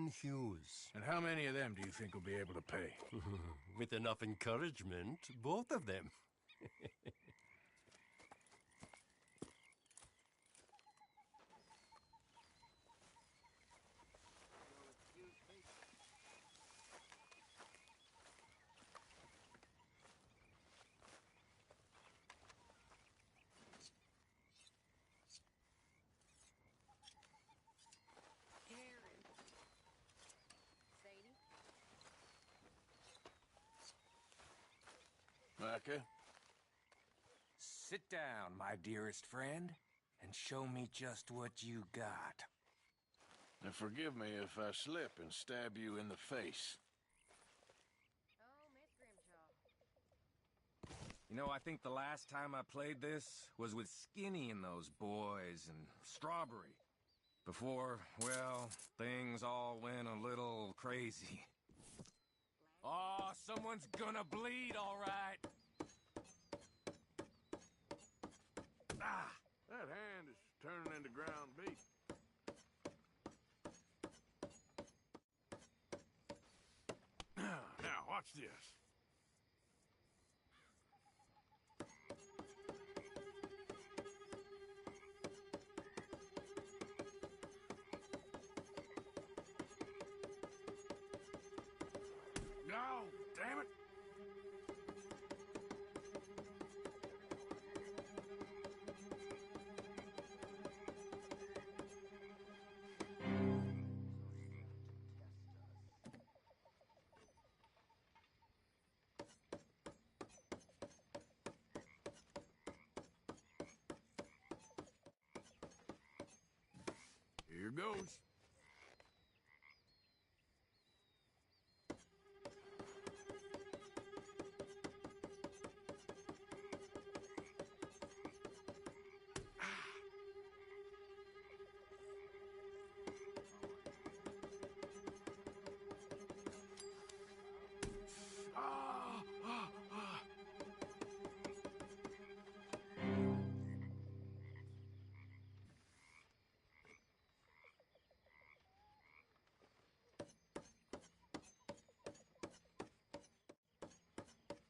Gordon Hughes. And how many of them do you think will be able to pay? With enough encouragement, both of them. Micah? Sit down, my dearest friend, and show me just what you got. Now forgive me if I slip and stab you in the face. Oh, Miss Grimshaw. You know, I think the last time I played this was with Skinny and those boys and Strawberry. Before, well, things all went a little crazy. Oh, someone's gonna bleed, all right. Ah! That hand is turning into ground beef. Now, watch this. No, damn it! Here goes.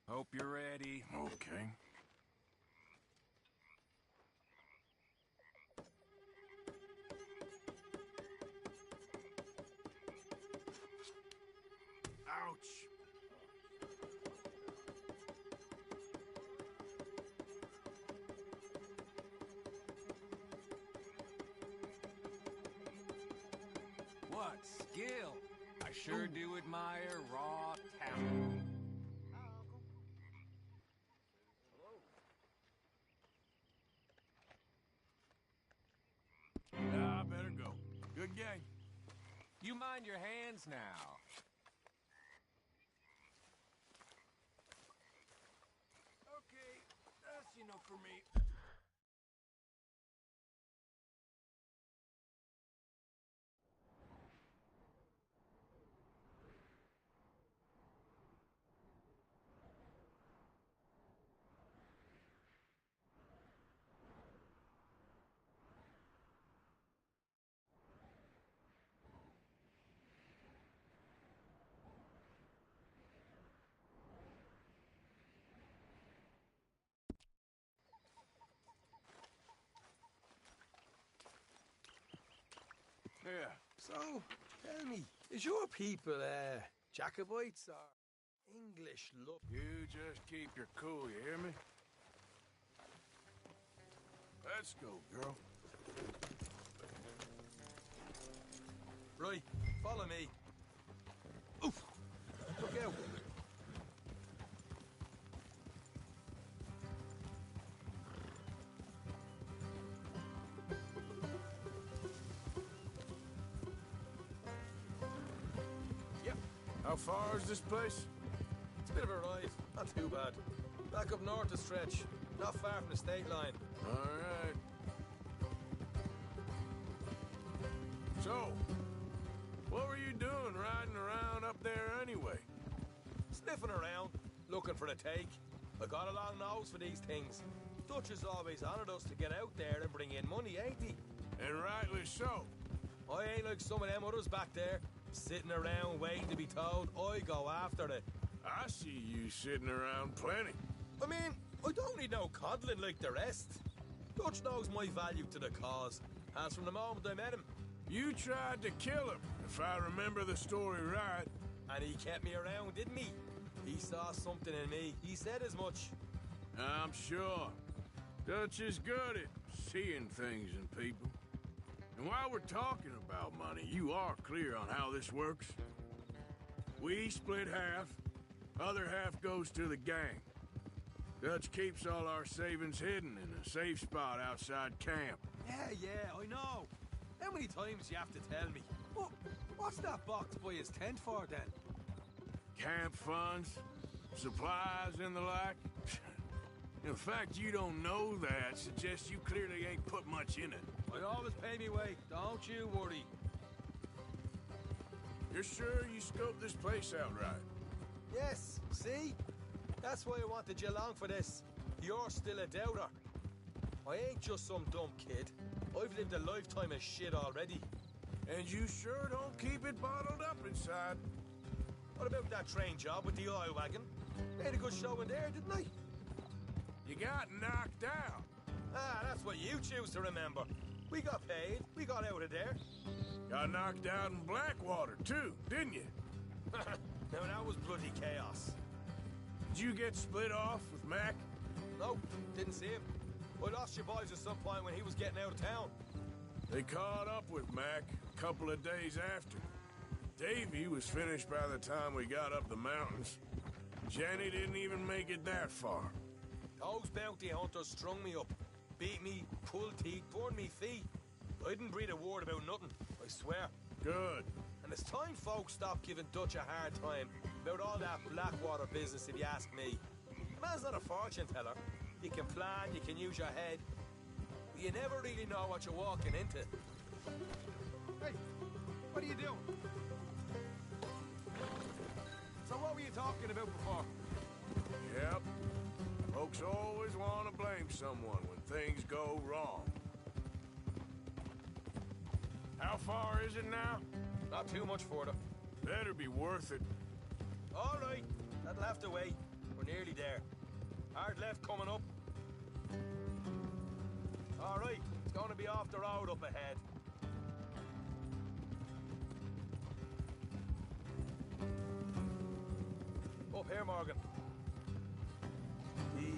Hope you're ready. Okay. Ouch! What skill? I sure do admire raw talent. I better go. Good game. You mind your hands now. Okay, that's enough for me. Yeah. So, tell me, is your people, Jacobites or English love? You just keep your cool, you hear me? Let's go, girl. Right, follow me. Oof! Look out. How far is this place? It's a bit of a ride, not too bad. Back up north a stretch, not far from the state line. All right. So, what were you doing riding around up there anyway? Sniffing around, looking for the take. I got a long nose for these things. Dutch has always honoured us to get out there and bring in money, ain't he? And rightly so. I ain't like some of them others back there. Sitting around waiting to be told I go after it. I see you sitting around plenty. I mean, I don't need no coddling like the rest. Dutch knows my value to the cause, as from the moment I met him. You tried to kill him, if I remember the story right. And he kept me around, didn't he? He saw something in me. He said as much. I'm sure. Dutch is good at seeing things in people. And while we're talking about money, you are clear on how this works? We split half, other half goes to the gang. Dutch keeps all our savings hidden in a safe spot outside camp. Yeah, I know. How many times you have to tell me? What's that box by his tent for, then? Camp funds, supplies, and the like. The fact you don't know that suggests you clearly ain't put much in it. I always pay me way, don't you worry. You're sure you scoped this place out right? Yes, see? That's why I wanted you along for this. You're still a doubter. I ain't just some dumb kid. I've lived a lifetime of shit already. And you sure don't keep it bottled up inside. What about that train job with the oil wagon? Made a good show in there, didn't I? You got knocked out. Ah, that's what you choose to remember. We got paid. We got out of there. Got knocked out in Blackwater, too, didn't you? Now, that was bloody chaos. Did you get split off with Mac? Nope, didn't see him. I lost your boys at some point when he was getting out of town. They caught up with Mac a couple of days after. Davy was finished by the time we got up the mountains. Jenny didn't even make it that far. Those bounty hunters strung me up. Beat me, pulled teeth, burned me feet. I didn't breathe a word about nothing, I swear. Good. And it's time folks stop giving Dutch a hard time about all that Blackwater business, if you ask me. The man's not a fortune teller. You can plan, you can use your head, but you never really know what you're walking into. Hey, what are you doing? So what were you talking about before? Yep. Folks always want to blame someone when things go wrong. How far is it now? Not too much further. Better be worth it. All right, that'll have to wait. We're nearly there. Hard left coming up. All right, it's going to be off the road up ahead. Up here, Morgan. Easy.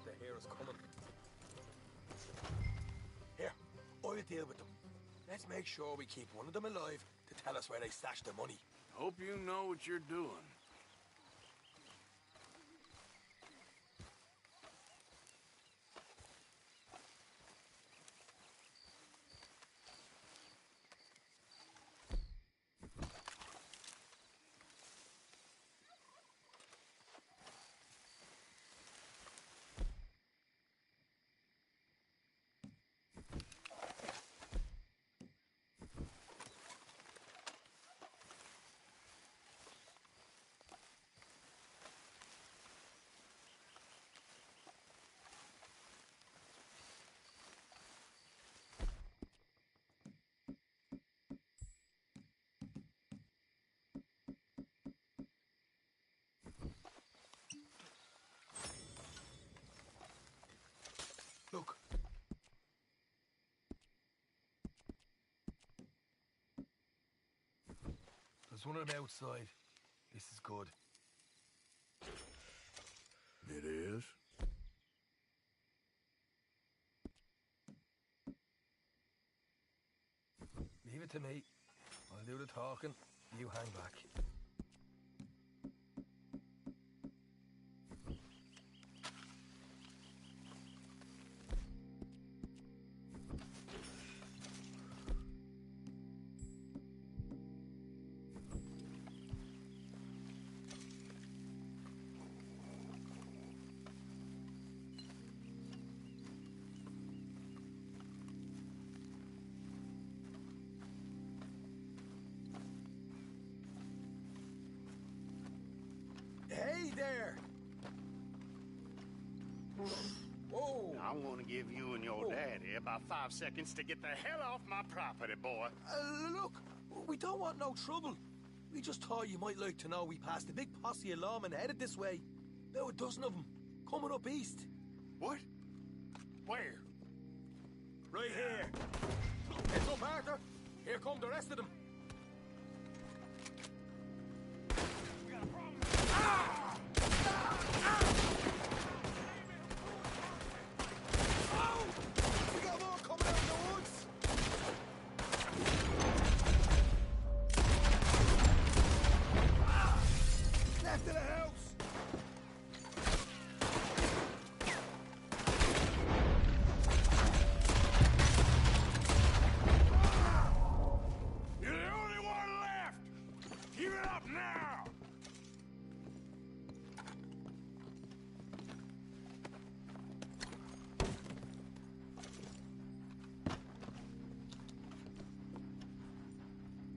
To hear us coming. Here, I'll deal with them. Let's make sure we keep one of them alive to tell us where they stashed the money. Hope you know what you're doing. Look. There's one of them outside. This is good. It is? Leave it to me. I'll do the talking. You hang back. I'm gonna give you and your daddy about 5 seconds to get the hell off my property, boy. Look, we don't want no trouble. We just thought you might like to know we passed a big posse of lawmen headed this way. About a dozen of them, coming up east. What? Where? Right here. Heads up, Arthur. Here come the rest of them. We got a problem. Oh! We got more coming out of the woods. Left of the house. You're the only one left! Give it up now!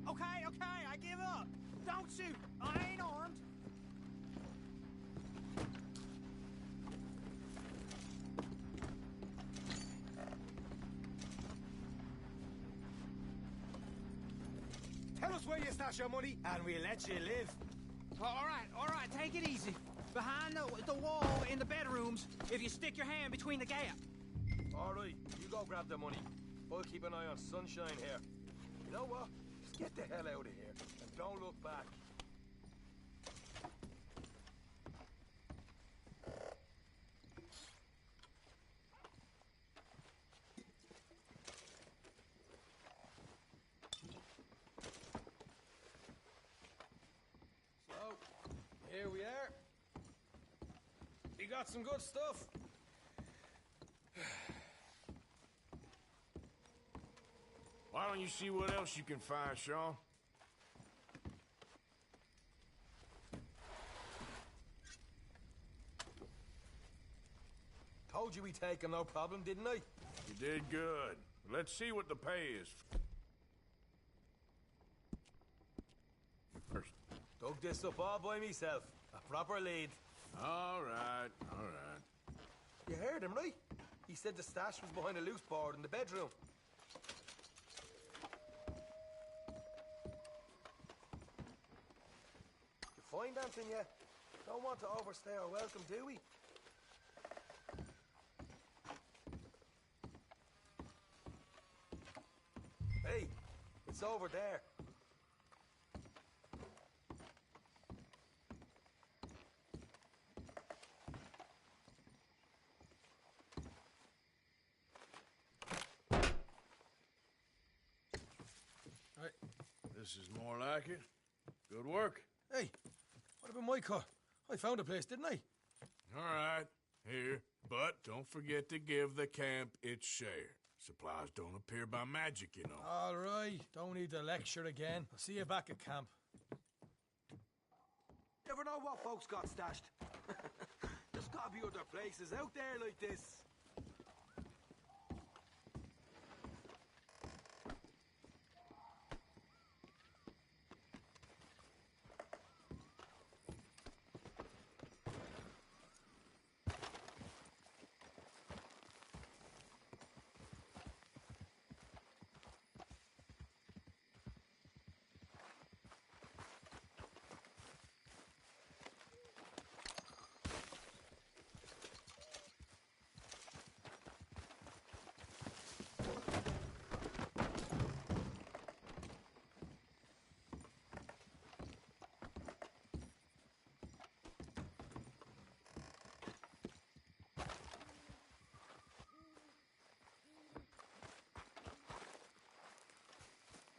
Okay, I give up. Don't shoot. I ain't armed. Tell us where you stash your money, and we'll let you live. All right, take it easy. Behind the wall in the bedrooms, if you stick your hand between the gap. All right, you go grab the money. I'll keep an eye on Sunshine here. You know what? Just get the hell out of here, and don't look back. So, here we are. We got some good stuff. Why don't you see what else you can find, Sean? Told you we take him, no problem, didn't I? You did good. Let's see what the pay is. First. Dug this up all by myself. A proper lead. All right, all right. You heard him, right? He said the stash was behind a loose board in the bedroom. You find anything yet? Don't want to overstay our welcome, do we? Hey, it's over there. Right. This is more like it. Good work. Hey, what about my car? I found a place, didn't I? All right, here. But don't forget to give the camp its share. Supplies don't appear by magic, you know. All right, don't need to lecture again. I'll see you back at camp. Never know what folks got stashed. There's gotta be other places out there like this.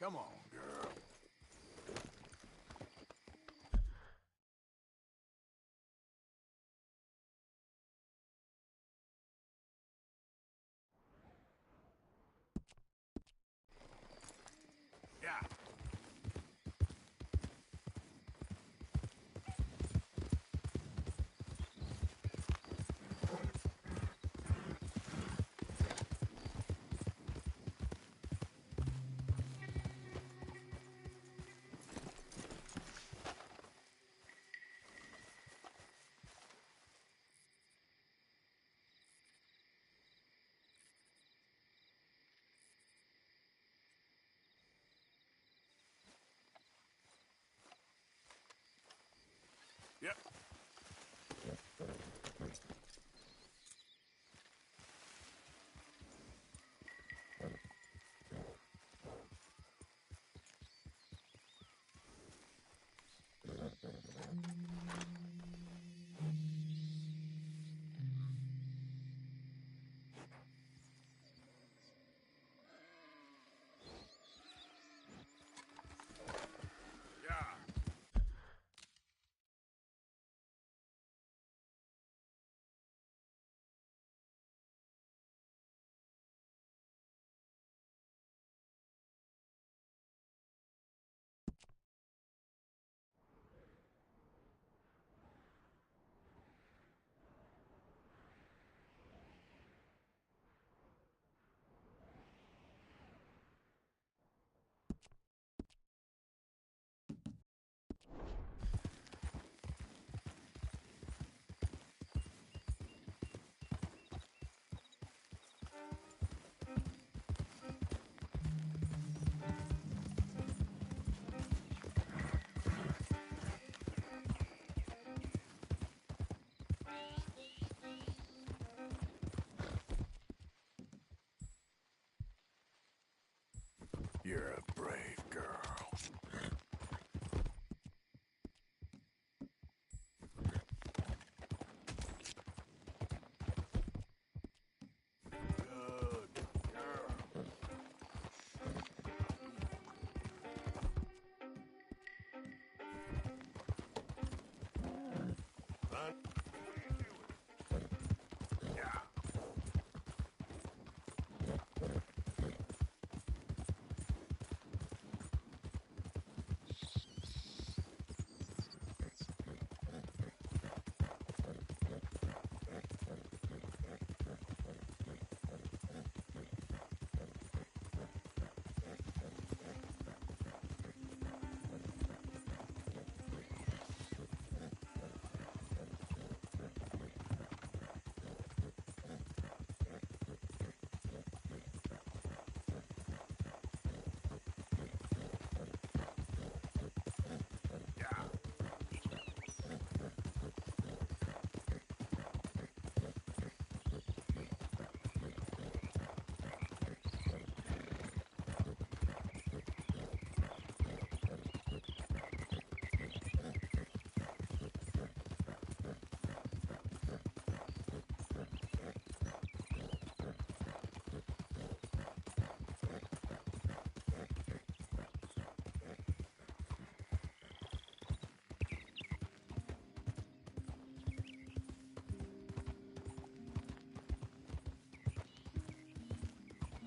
Come on, girl. Yeah. Yep. You're a brave girl. Good girl. Run. Yeah.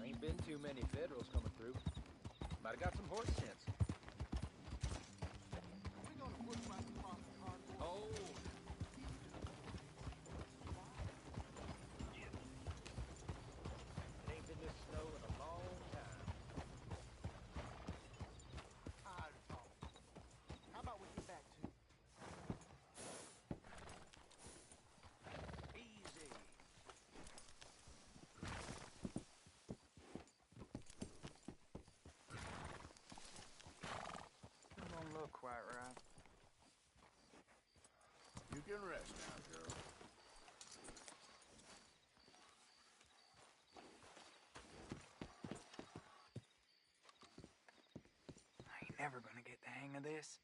Ain't been too many Federals coming through. Might have got some horse sense. Oh. It ain't been this snow in a long time. How about we get back to easy? It don't look quite right. You can rest now, girl. I ain't never gonna get the hang of this.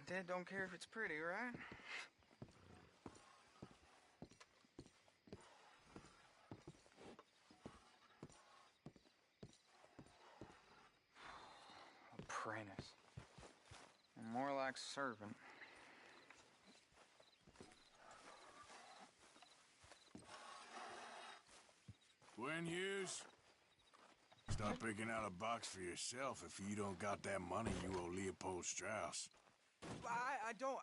Dad don't care if it's pretty, right? Apprentice. More like servant. Gwen Hughes, start picking out a box for yourself if you don't got that money you owe Leopold Strauss. I don't.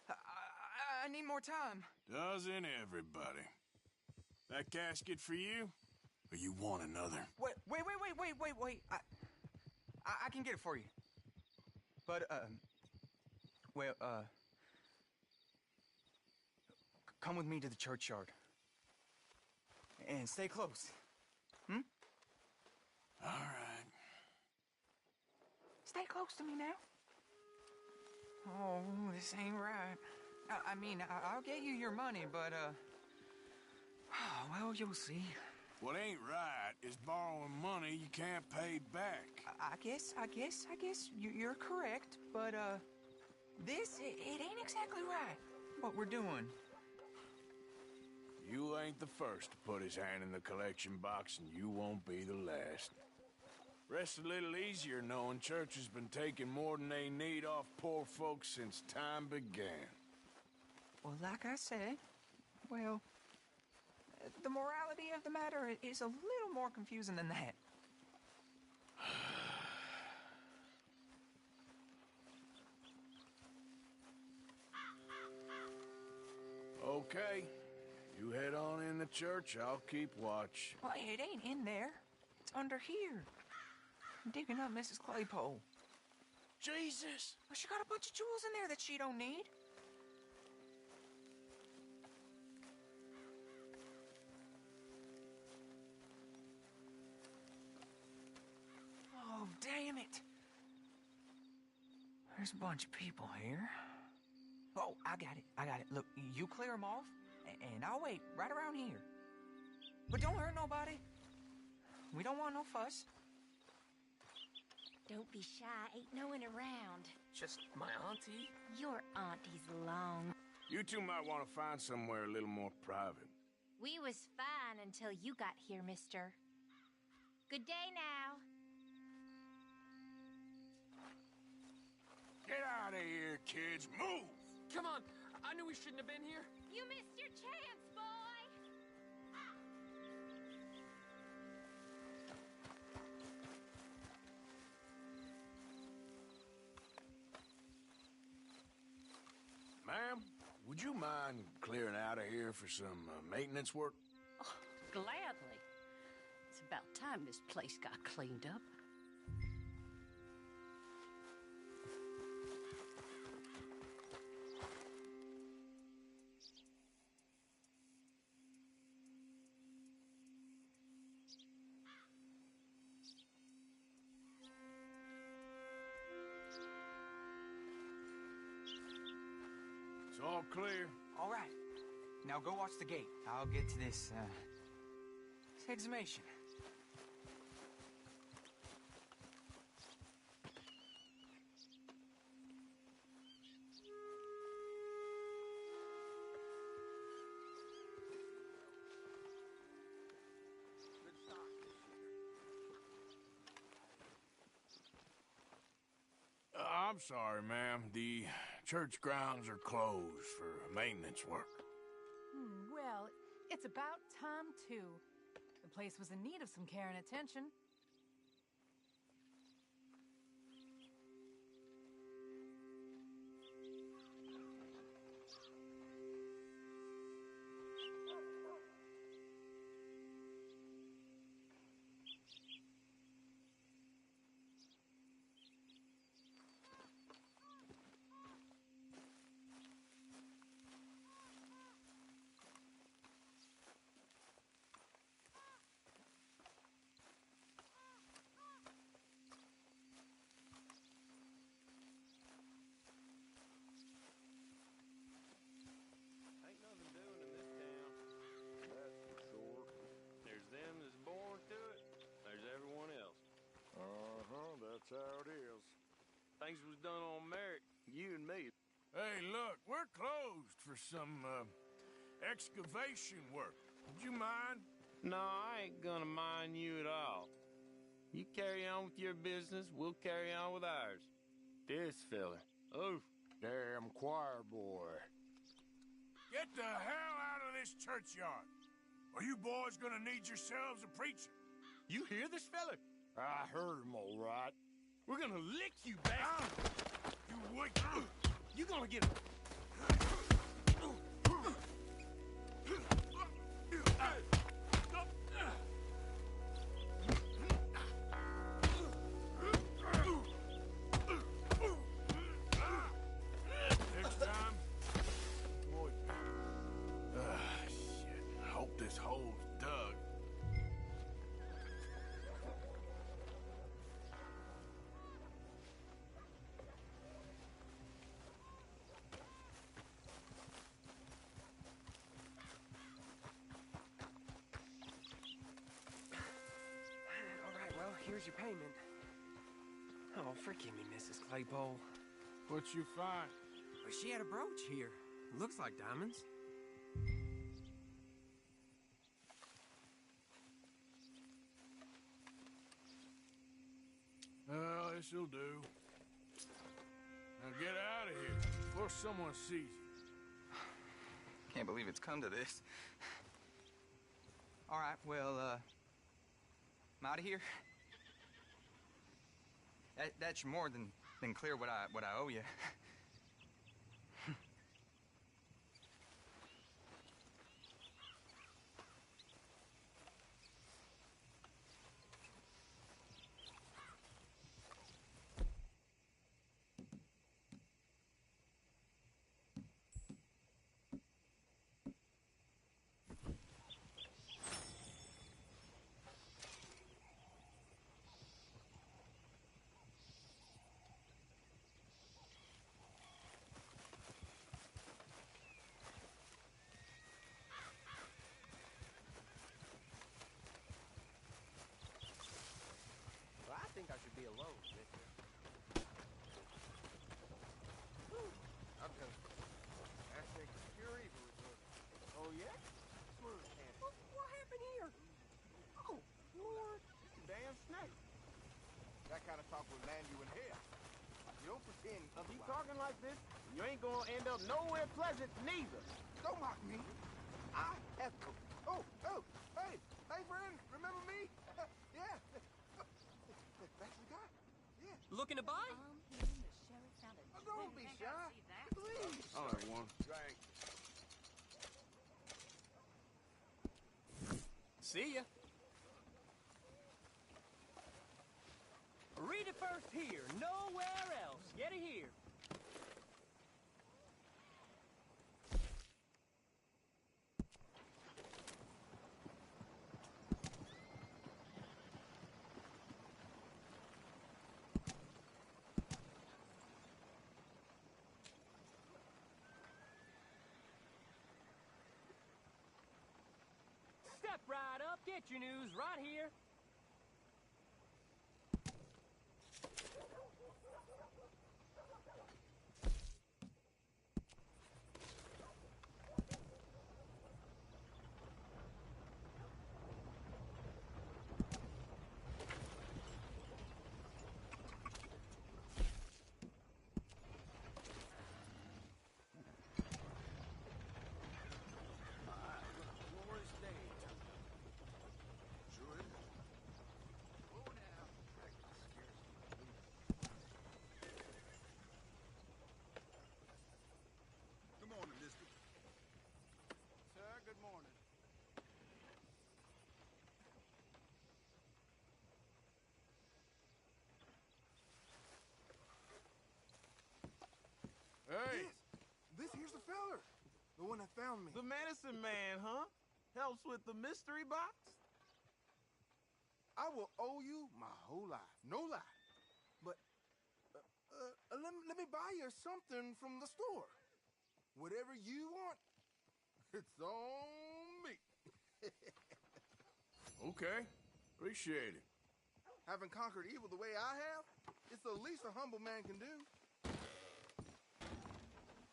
I need more time. Doesn't everybody? That casket for you? Or you want another? Wait. I can get it for you. But, well, come with me to the churchyard. And stay close. Hmm? All right. Stay close to me now. Oh, this ain't right. I mean, I'll get you your money, but, well, you'll see. What ain't right is borrowing money you can't pay back. I guess you're correct, but, it ain't exactly right, what we're doing. You ain't the first to put his hand in the collection box, and you won't be the last. Rest a little easier knowing church has been taking more than they need off poor folks since time began. Well, like I said, well, the morality of the matter is a little more confusing than that. Okay. You head on in the church, I'll keep watch. Well, it ain't in there. It's under here. I'm digging up Mrs. Claypole. Jesus! Well, she got a bunch of jewels in there that she don't need. Oh, damn it. There's a bunch of people here. Oh, I got it. Look, you clear them off, and I'll wait right around here. But don't hurt nobody. We don't want no fuss. Don't be shy. Ain't no one around. Just my auntie. Your auntie's long. You two might want to find somewhere a little more private. We was fine until you got here, mister. Good day now. Get out of here, kids. Move! Come on. I knew we shouldn't have been here. You missed your chance, boy. Ma'am, would you mind clearing out of here for some maintenance work? Oh, gladly. It's about time this place got cleaned up. It's all clear. All right. Now go watch the gate. I'll get to this exhumation. I'm sorry, ma'am. The church grounds are closed for maintenance work. Well, it's about time, too. The place was in need of some care and attention. Ain't nothing doing in this town, that's for sure. There's them that's born to it, there's everyone else. That's how it is. Things was done on merit, you and me. Hey, look, we're closed for some excavation work. Would you mind? No, I ain't gonna mind you at all. You carry on with your business, we'll carry on with ours. This fella. Oh, Damn choir boy. Get the hell out of this churchyard. Are you boys gonna need yourselves a preacher? you hear this fella? I heard him all right. We're gonna lick you, bastard! You wicked... You gonna get him. Next time, avoid me. Here's your payment. Oh, forgive me, Mrs. Claypole. What you find? Well, she had a brooch here. Looks like diamonds. Well, this'll do. Now get out of here before someone sees you. Can't believe it's come to this. All right, well, I'm out of here. That's more than clear what I owe you. I think I should be alone, mister. I'm gonna... I think pure evil is working. Oh, yeah? Smooth, what happened here? Oh, Lord. Damn snake. That kind of talk will land you in hell. You don't pretend otherwise. Keep talking like this, you ain't gonna end up nowhere pleasant neither. Don't mock me. I have to... Oh, hey, friend, remember me? Yeah. That's the guy. Yeah. Looking to buy? Don't be shy. Please. I'll have one. Thanks. See ya. Read it first here, nowhere else. Get it here. Step right up, get your news right here. Hey! This here's the feller. The one that found me. The medicine man, huh? Helps with the mystery box? I will owe you my whole life. No lie. But, let me buy you something from the store. Whatever you want, it's on me. Okay. Appreciate it. Having conquered evil the way I have, it's the least a humble man can do.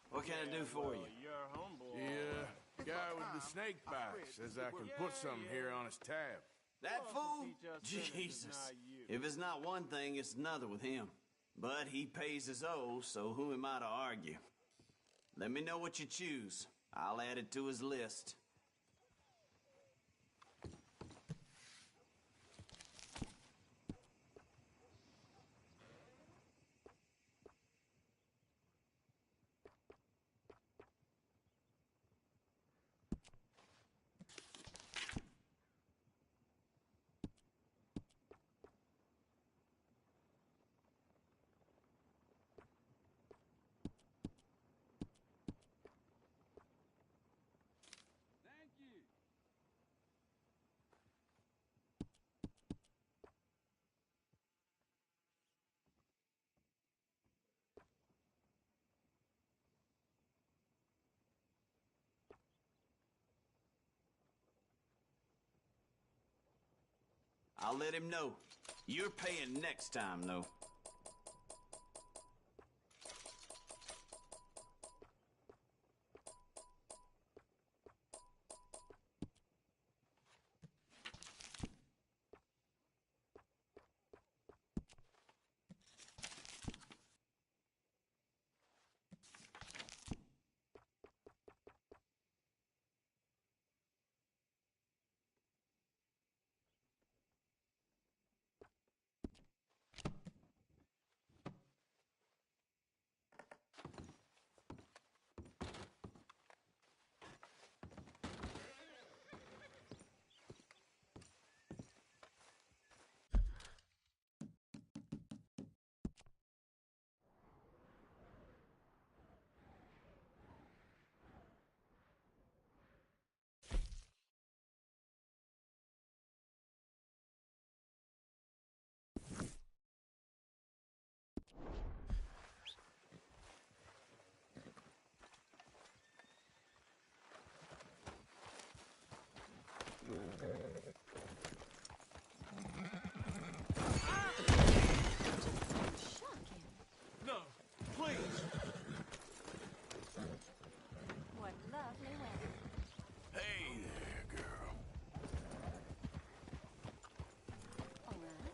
What can I do for you? You're humble. The guy with the snake bite says I can put something here on his tab. That fool? Jesus. If it's not one thing, it's another with him. But he pays his owe, so who am I to argue? Let me know what you choose. I'll add it to his list. I'll let him know. You're paying next time, though. No, please. What lovely weather. Hey there, girl. All right.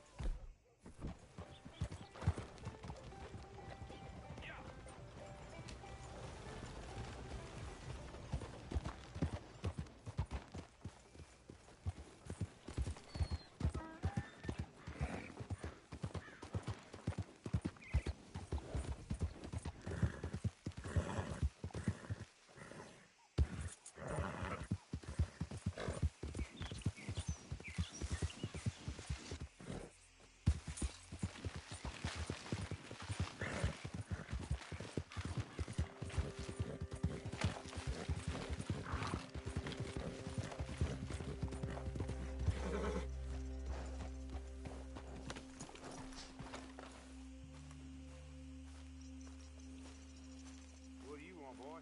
What do you want, boy?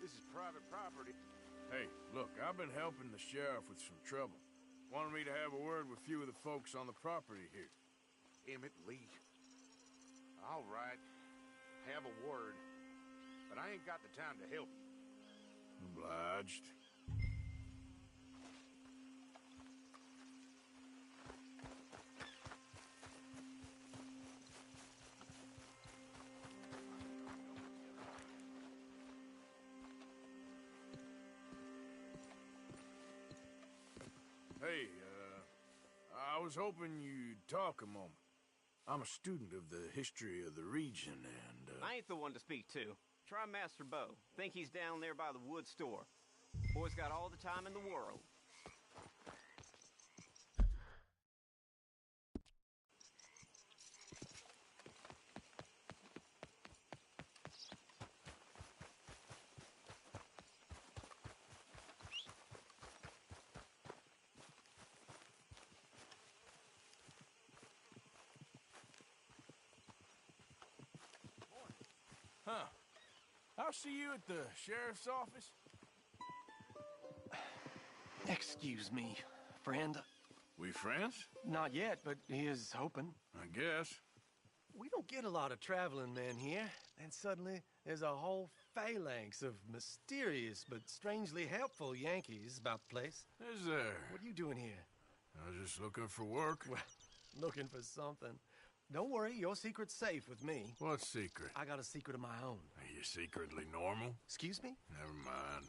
This is private property. Hey, look, I've been helping the sheriff with some trouble. Wanted me to have a word with a few of the folks on the property here. Emmett Lee. All right. Have a word. But I ain't got the time to help you. Obliged. Hey, I was hoping you'd talk a moment. I'm a student of the history of the region, and, I ain't the one to speak to. Try Master Bo. Think he's down there by the wood store. Boy's got all the time in the world. Huh. I'll see you at the sheriff's office. Excuse me, friend. We friends? Not yet, but he is hoping. I guess. We don't get a lot of traveling men here, and suddenly there's a whole phalanx of mysterious but strangely helpful Yankees about the place. Is there? What are you doing here? I was just looking for work. Well, looking for something. Don't worry, your secret's safe with me. What secret? I got a secret of my own. Are you secretly normal? Excuse me? Never mind.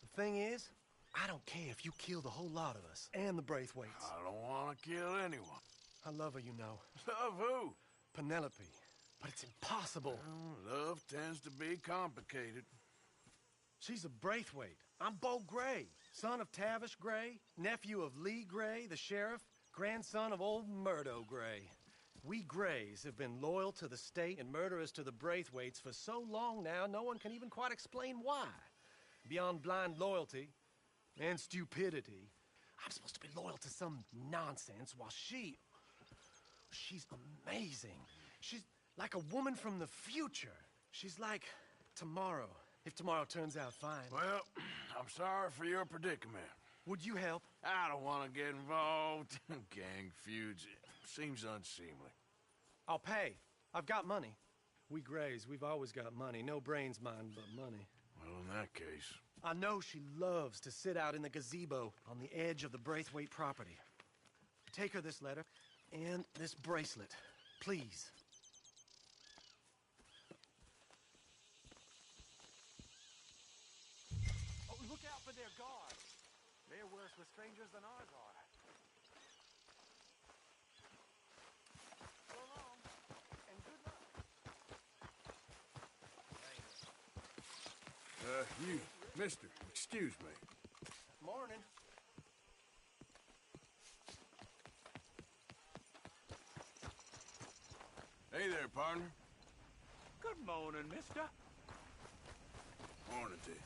The thing is, I don't care if you kill the whole lot of us, and the Braithwaites. I don't want to kill anyone. I love her, you know. Love who? Penelope. But it's impossible. Well, love tends to be complicated. She's a Braithwaite. I'm Bo Gray, son of Tavish Gray, nephew of Lee Gray, the sheriff, grandson of old Murdo Gray. We Grays have been loyal to the state and murderous to the Braithwaites for so long now, no one can even quite explain why. Beyond blind loyalty and stupidity, I'm supposed to be loyal to some nonsense while she's amazing. She's like a woman from the future. She's like tomorrow, if tomorrow turns out fine. Well, I'm sorry for your predicament. Would you help? I don't want to get involved. Gang feuds. Seems unseemly. I'll pay. I've got money. We Grays, we've always got money. No brains, mind, but money. Well, in that case... I know she loves to sit out in the gazebo on the edge of the Braithwaite property. Take her this letter and this bracelet, please. Oh, look out for their guards. They're worse with strangers than ours are. So long, and good luck. You, mister, excuse me. Morning. Hey there, partner. Good morning, mister. Morning to you.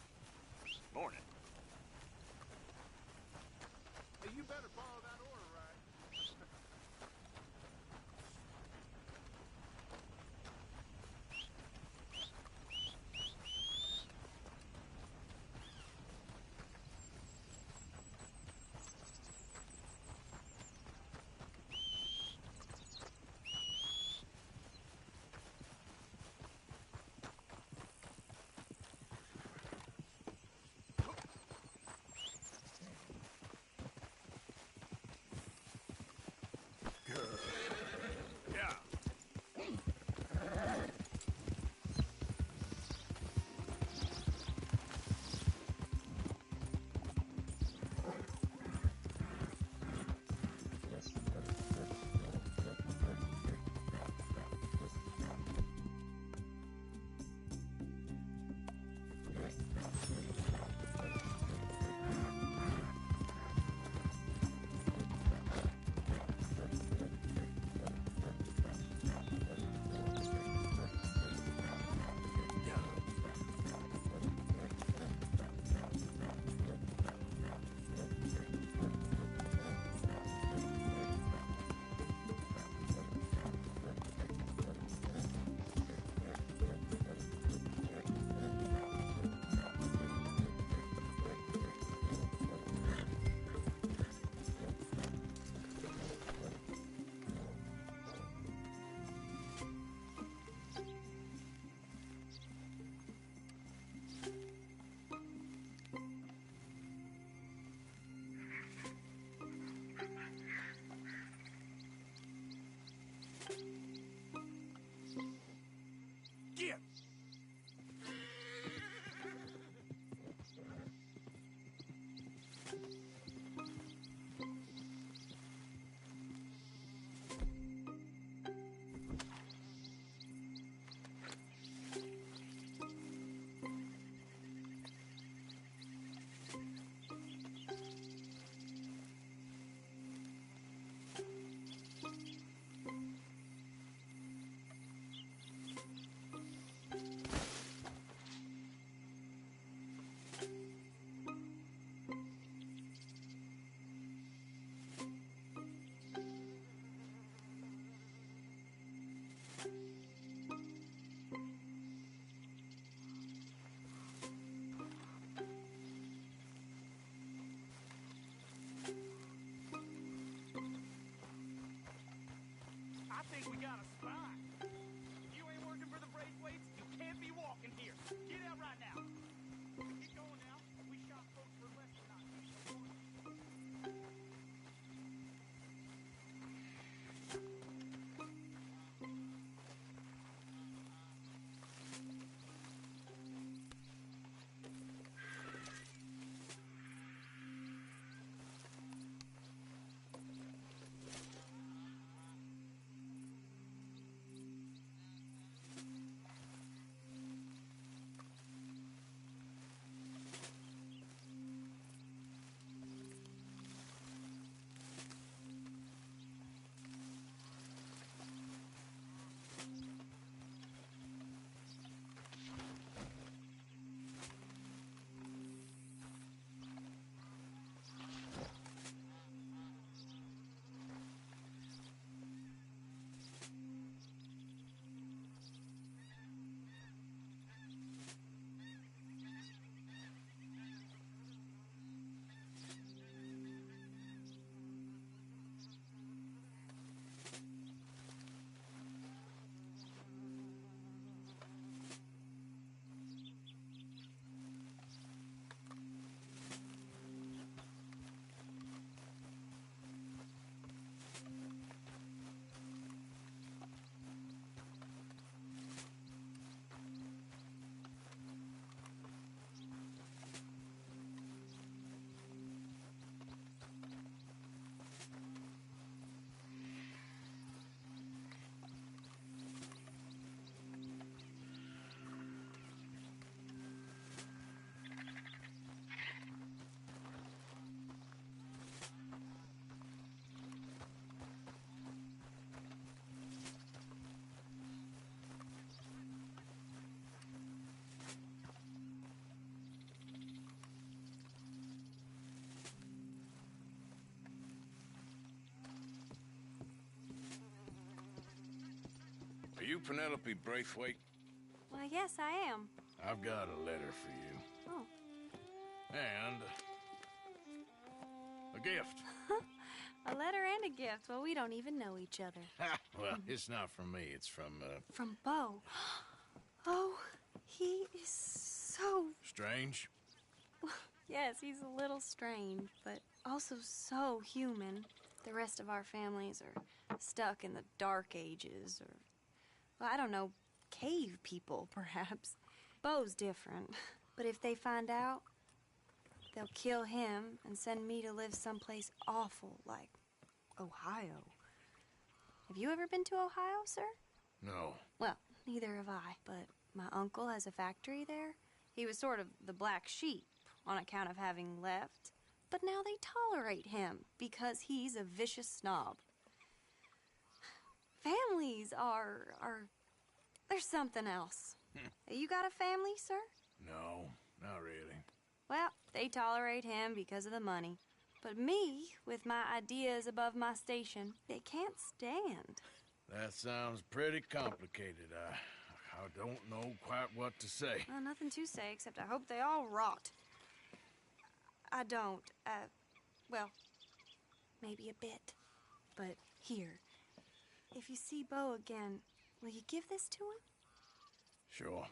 Morning. Hey, you better follow that order, right? Penelope Braithwaite? Why, yes, I am. I've got a letter for you. Oh. And a gift. A letter and a gift. Well, we don't even know each other. Well, it's not from me. It's from, From Bo. Oh, he is so... Strange? Yes, he's a little strange, but also so human. The rest of our families are stuck in the Dark Ages, or, well, I don't know, cave people, perhaps. Bo's different, but if they find out, they'll kill him and send me to live someplace awful, like Ohio. Have you ever been to Ohio, sir? No. Well, neither have I, but my uncle has a factory there. He was sort of the black sheep on account of having left, but now they tolerate him because he's a vicious snob. Families are there's something else. You got a family, sir? No, not really. Well, they tolerate him because of the money. But me, with my ideas above my station, they can't stand. That sounds pretty complicated. I don't know quite what to say. Well, nothing to say, except I hope they all rot. I don't, well, maybe a bit. But here, if you see Bo again, will you give this to him? Sure.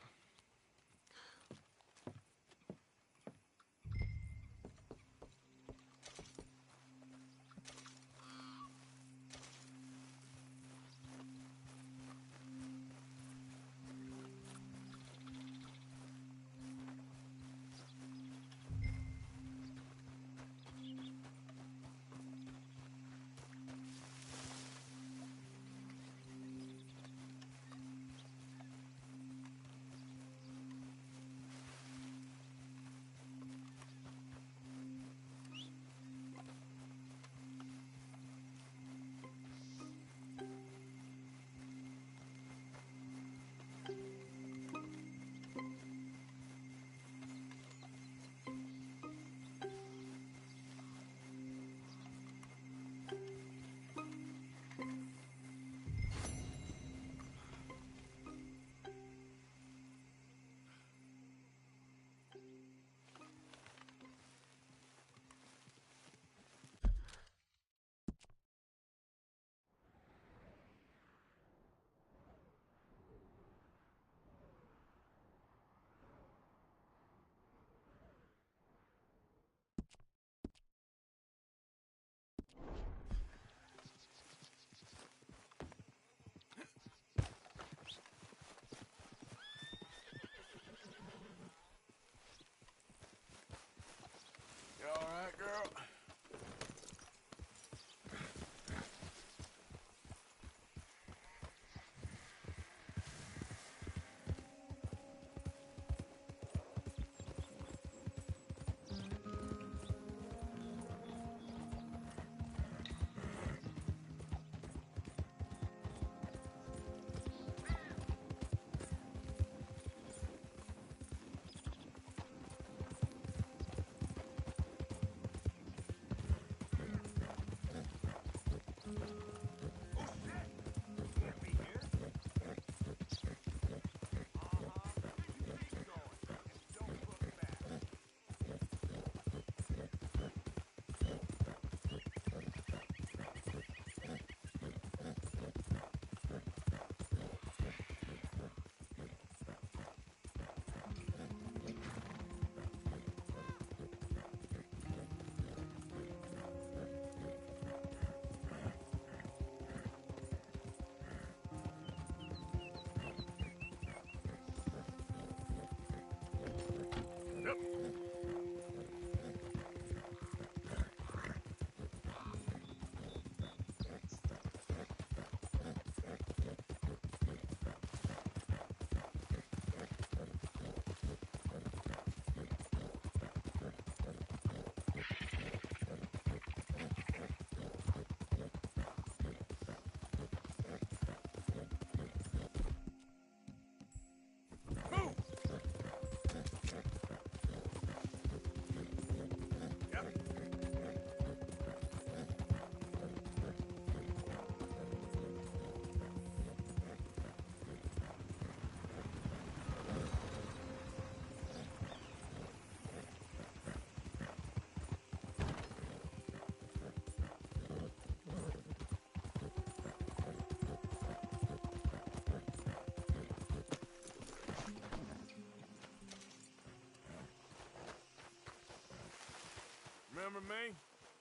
remember me?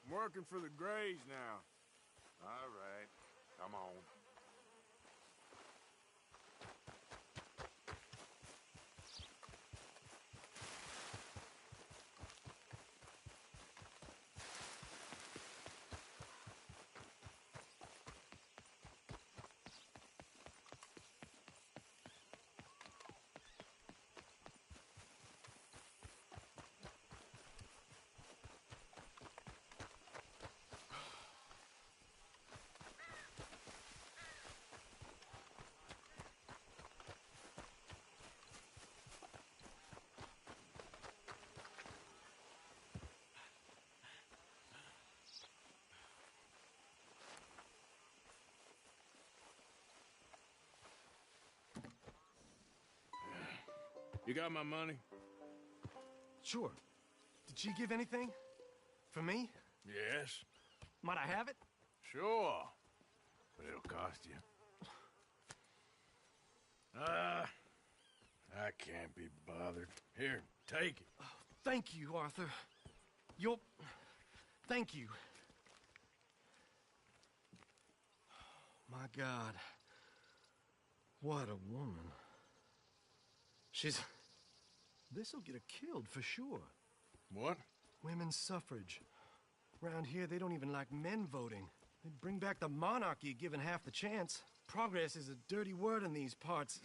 I'm working for the Greys now. All right, come on. You got my money? Sure. Did she give anything? For me? Yes. Might I have it? Sure. But it'll cost you. I can't be bothered. Here, take it. Oh, thank you, Arthur. Thank you. My God. What a woman. This'll get her killed for sure. What? Women's suffrage. Around here, they don't even like men voting. They'd bring back the monarchy given half the chance. Progress is a dirty word in these parts.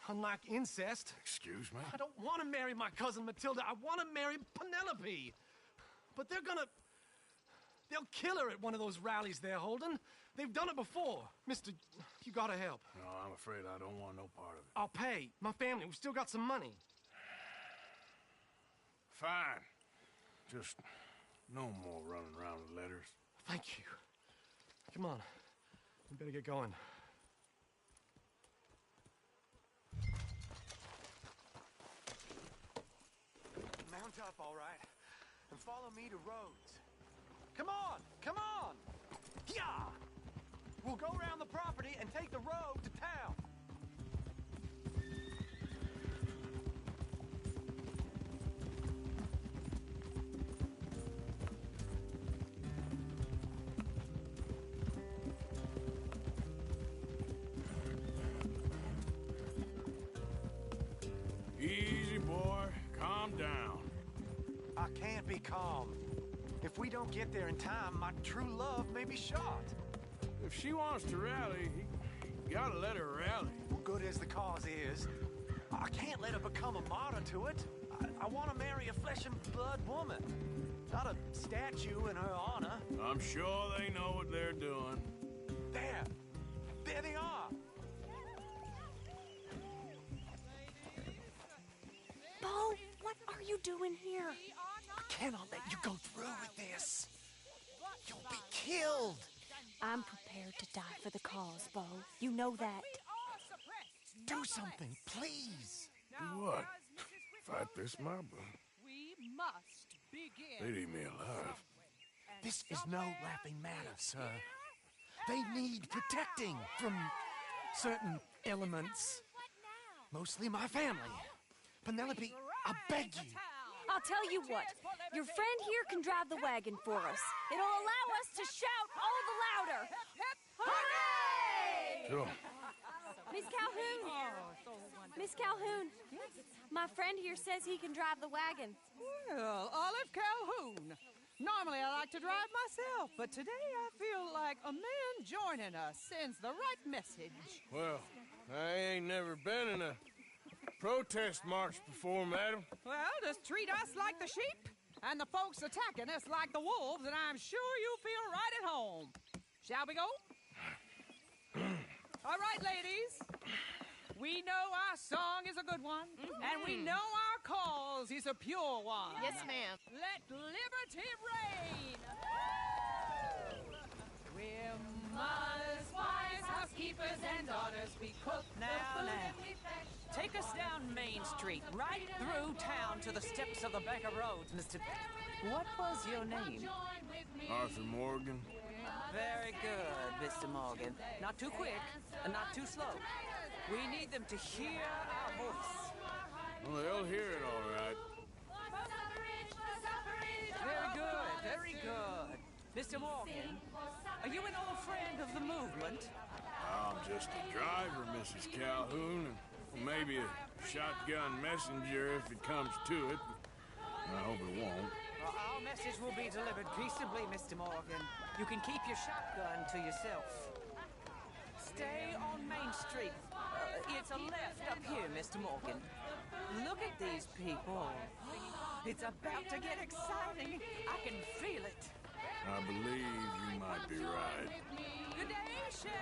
Unlike incest. Excuse me? I don't want to marry my cousin Matilda. I want to marry Penelope. But they'll kill her at one of those rallies they're holding. They've done it before. Mister, you gotta help. No, I'm afraid I don't want no part of it. I'll pay. My family, we've still got some money. Fine. Just no more running around with letters. Thank you. Come on. We better get going. Mount up, all right, and follow me to Rhodes. Come on! Come on! Yeah! We'll go around the property and take the road to town. Easy, boy. Calm down. I can't be calm. If we don't get there in time, my true love may be shot. If she wants to rally, you gotta let her rally. Well, good as the cause is, I can't let her become a martyr to it. I want to marry a flesh and blood woman, not a statue in her honor. I'm sure they know what they're doing. There they are. Bo, what are you doing here? I cannot let you go through with this. You'll be killed. I'm prepared to die for the cause, Bo. You know that. Do something, please. Do what? Fight this mob? We must begin. They'd eat me alive. This is no laughing matter, sir. They need protecting from certain elements. Mostly my family. Penelope, I beg you. I'll tell you what. Your friend here can drive the wagon for us. It'll allow us to shout all the louder. Hooray! Sure. Miss Calhoun. Miss Calhoun. My friend here says he can drive the wagon. Well, Olive Calhoun. Normally I like to drive myself, but today I feel like a man joining us sends the right message. Well, I ain't never been in a protest march before, madam. Well, just treat us like the sheep, and the folks attacking us like the wolves, and I'm sure you feel right at home. Shall we go? All right, ladies. We know our song is a good one, and we know our cause is a pure one. Yes, ma'am. Let liberty reign. We're mothers, wives, housekeepers, and daughters. We cook the food and we fetch. Take us down Main Street, right through town to the steps of the Becker Roads, Mr. What was your name? Arthur Morgan. Very good, Mr. Morgan. Not too quick, and not too slow. We need them to hear our voice. Well, they'll hear it all right. Very good. Morgan, are you an old friend of the movement? I'm just a driver, Mrs. Calhoun, and maybe a shotgun messenger if it comes to it. I hope it won't. Well, our message will be delivered peaceably, Mr. Morgan. You can keep your shotgun to yourself. Stay on Main Street. It's a left up here, Mr. Morgan. Look at these people. It's about to get exciting. I can feel it. I believe you might be right. Good day, Sheriff.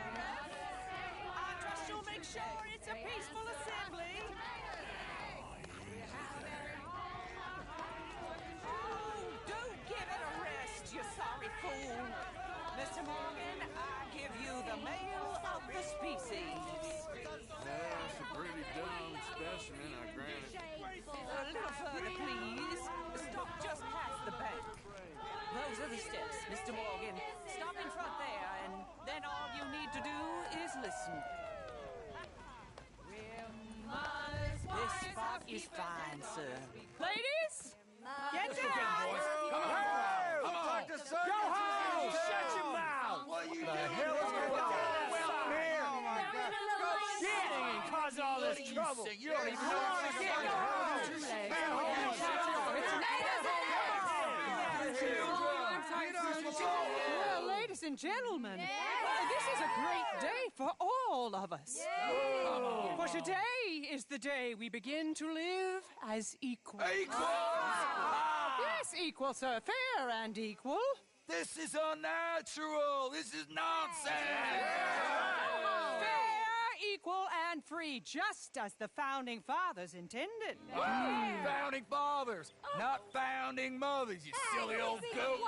I trust you'll make sure it's a peaceful assembly. Oh, do give it a rest, you sorry fool. Mr. Morgan, I give you the male of the species. That's a pretty dumb specimen, I grant it. A little further, please. Stop just past the bank. Those are the steps, Mr. Morgan. Stop in front there, and then all you need to do is listen. This spot is fine, sir. Ladies, get down! Come on! Come on! Go home! Shut your mouth! What the hell is going on? Welcome here! Oh my God! Go shit! And cause all this trouble. You don't even know what to get. Go Well, ladies and gentlemen, this is a great day for all of us. For today is the day we begin to live as equals. Yes, equal, sir. Fair and equal. This is unnatural. This is nonsense. Fair, equal, and free, just as the Founding Fathers intended. Founding fathers, not founding mothers, you silly old goat.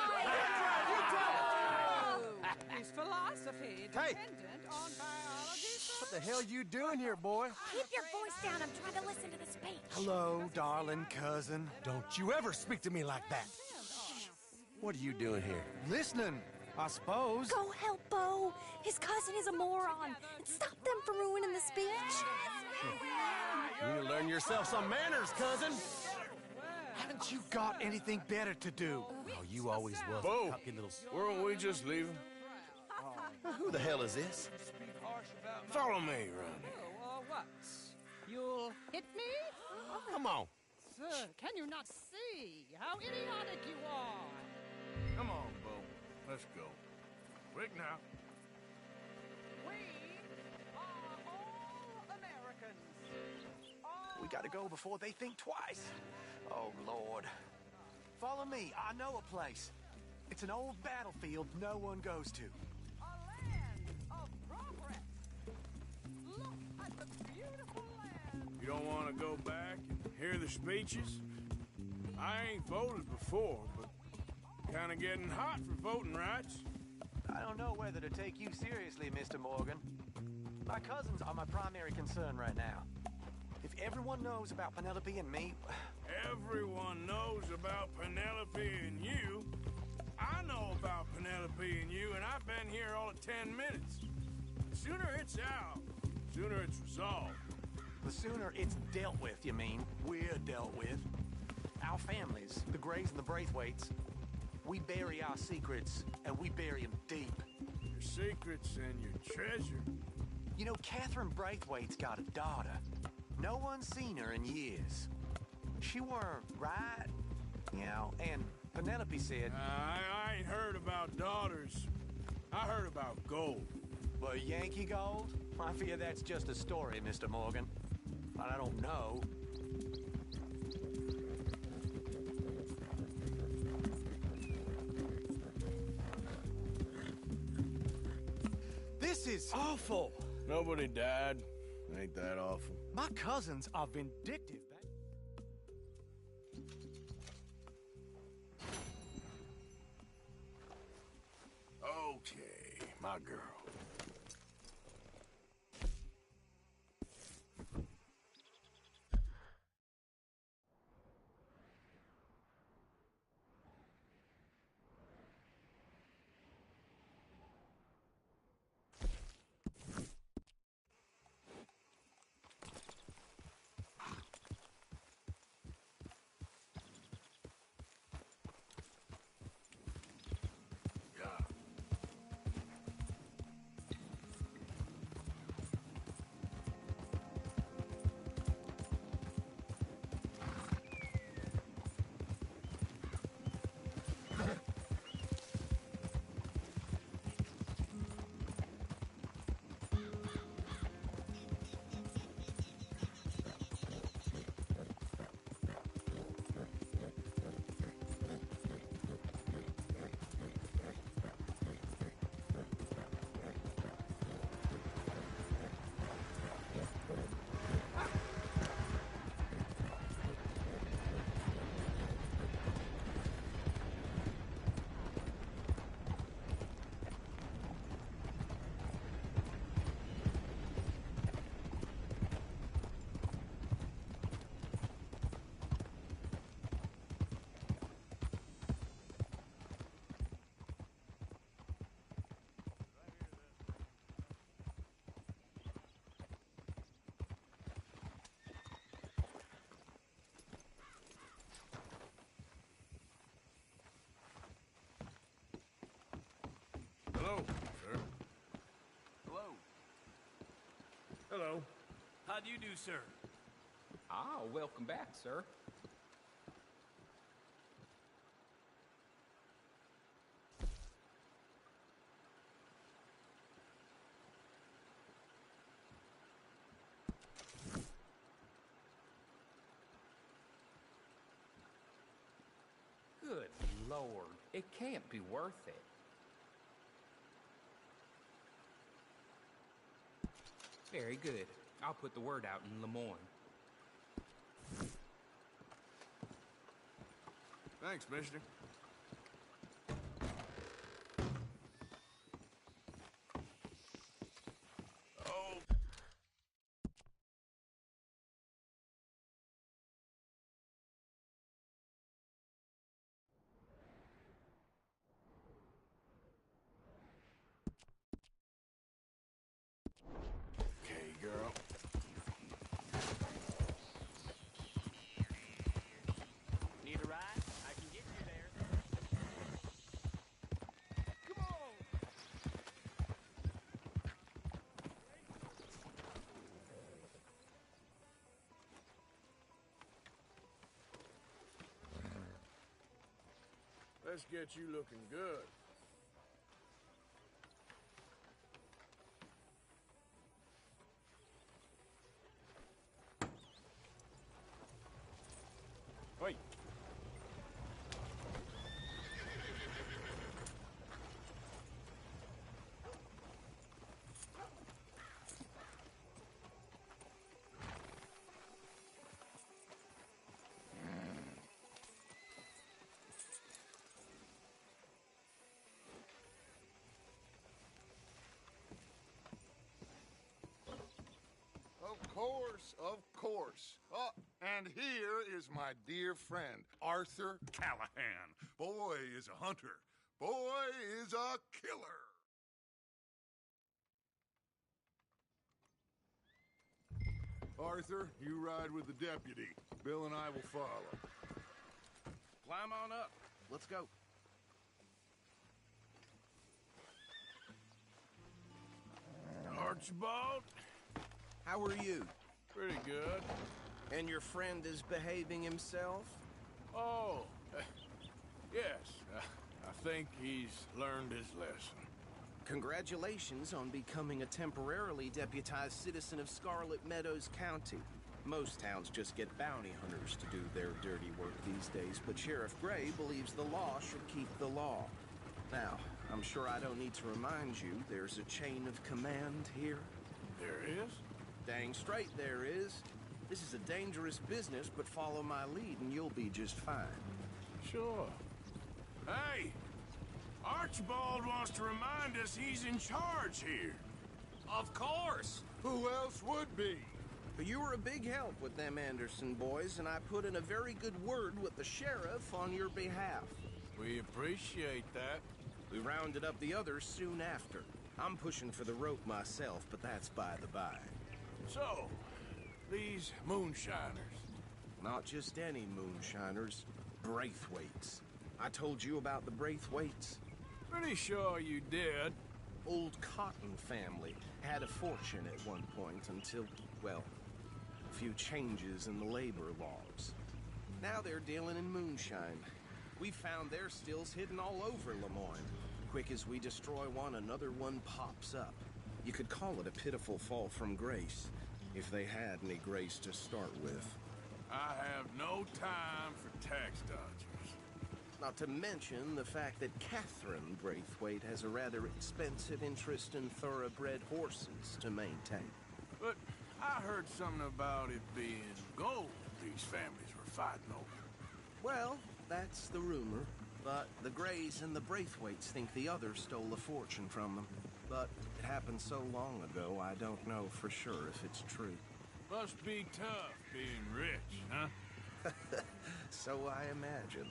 His philosophy dependent on biology. What the hell you doing here, boy? Keep your voice down. I'm trying to listen to the speech. Hello, darling cousin. Don't you ever speak to me like that. What are you doing here? Listening, I suppose. Go help Bo. His cousin is a moron. And stop them from ruining the speech. You need to learn yourself some manners, cousin. Haven't you got anything better to do? Oh, you always was Bo, a cocky little... weren't we just leaving? Who the hell is this? Follow me, Ronnie. What? You'll hit me? Come on. Sir, can you not see how idiotic you are? Come on, Bo. Let's go. Quick now. We are all Americans. We gotta go before they think twice. Oh, Lord. Follow me. I know a place. It's an old battlefield no one goes to. A land of progress. Look at the beautiful land. You don't want to go back and hear the speeches? I ain't voted before, but kind of getting hot for voting rights. I don't know whether to take you seriously, Mr. Morgan. My cousins are my primary concern right now. If everyone knows about Penelope and me... Everyone knows about Penelope and you. I know about Penelope and you, and I've been here all of 10 minutes. The sooner it's out, the sooner it's resolved. The sooner it's dealt with, you mean? We're dealt with. Our families, the Grays and the Braithwaites, we bury our secrets, and we bury them deep. Your secrets and your treasure. You know, Catherine Braithwaite's got a daughter. No one's seen her in years. She weren't right, you know, and Penelope said... I ain't heard about daughters. I heard about gold. Well, Yankee gold? I fear that's just a story, Mr. Morgan. I don't know. This is awful. Nobody died. Ain't that awful? My cousins are vindictive. Okay, my girl. How do you do, sir? Ah, welcome back, sir. Good Lord, it can't be worth it. Very good. I'll put the word out in Lemoyne. Thanks, mister. Oh. Okay, girl. Need a ride? I can get you there. Come on! Let's get you looking good. Wait. Of course, of course. Oh, and here is my dear friend, Arthur Callahan. Boy is a hunter. Boy is a killer. Arthur, you ride with the deputy. Bill and I will follow. Climb on up. Let's go. Archibald? How are you? Pretty good. And your friend is behaving himself? Oh, yes. I think he's learned his lesson. Congratulations on becoming a temporarily deputized citizen of Scarlet Meadows County. Most towns just get bounty hunters to do their dirty work these days, but Sheriff Gray believes the law should keep the law. Now, I'm sure I don't need to remind you there's a chain of command here. There is? Dang straight there is. This is a dangerous business, but follow my lead and you'll be just fine. Sure. Hey! Archibald wants to remind us he's in charge here. Of course! Who else would be? You were a big help with them Anderson boys, and I put in a very good word with the sheriff on your behalf. We appreciate that. We rounded up the others soon after. I'm pushing for the rope myself, but that's by the by. So, these moonshiners. Not just any moonshiners, Braithwaites. I told you about the Braithwaites? Pretty sure you did. Old Cotton family had a fortune at one point until, well, a few changes in the labor laws. Now they're dealing in moonshine. We found their stills hidden all over Lemoyne. Quick as we destroy one, another one pops up. You could call it a pitiful fall from grace, if they had any grace to start with. I have no time for tax dodgers. Not to mention the fact that Catherine Braithwaite has a rather expensive interest in thoroughbred horses to maintain. But I heard something about it being gold these families were fighting over. Well, that's the rumor. But the Grays and the Braithwaites think the others stole a fortune from them. But it happened so long ago, I don't know for sure if it's true. Must be tough being rich, huh? So I imagine.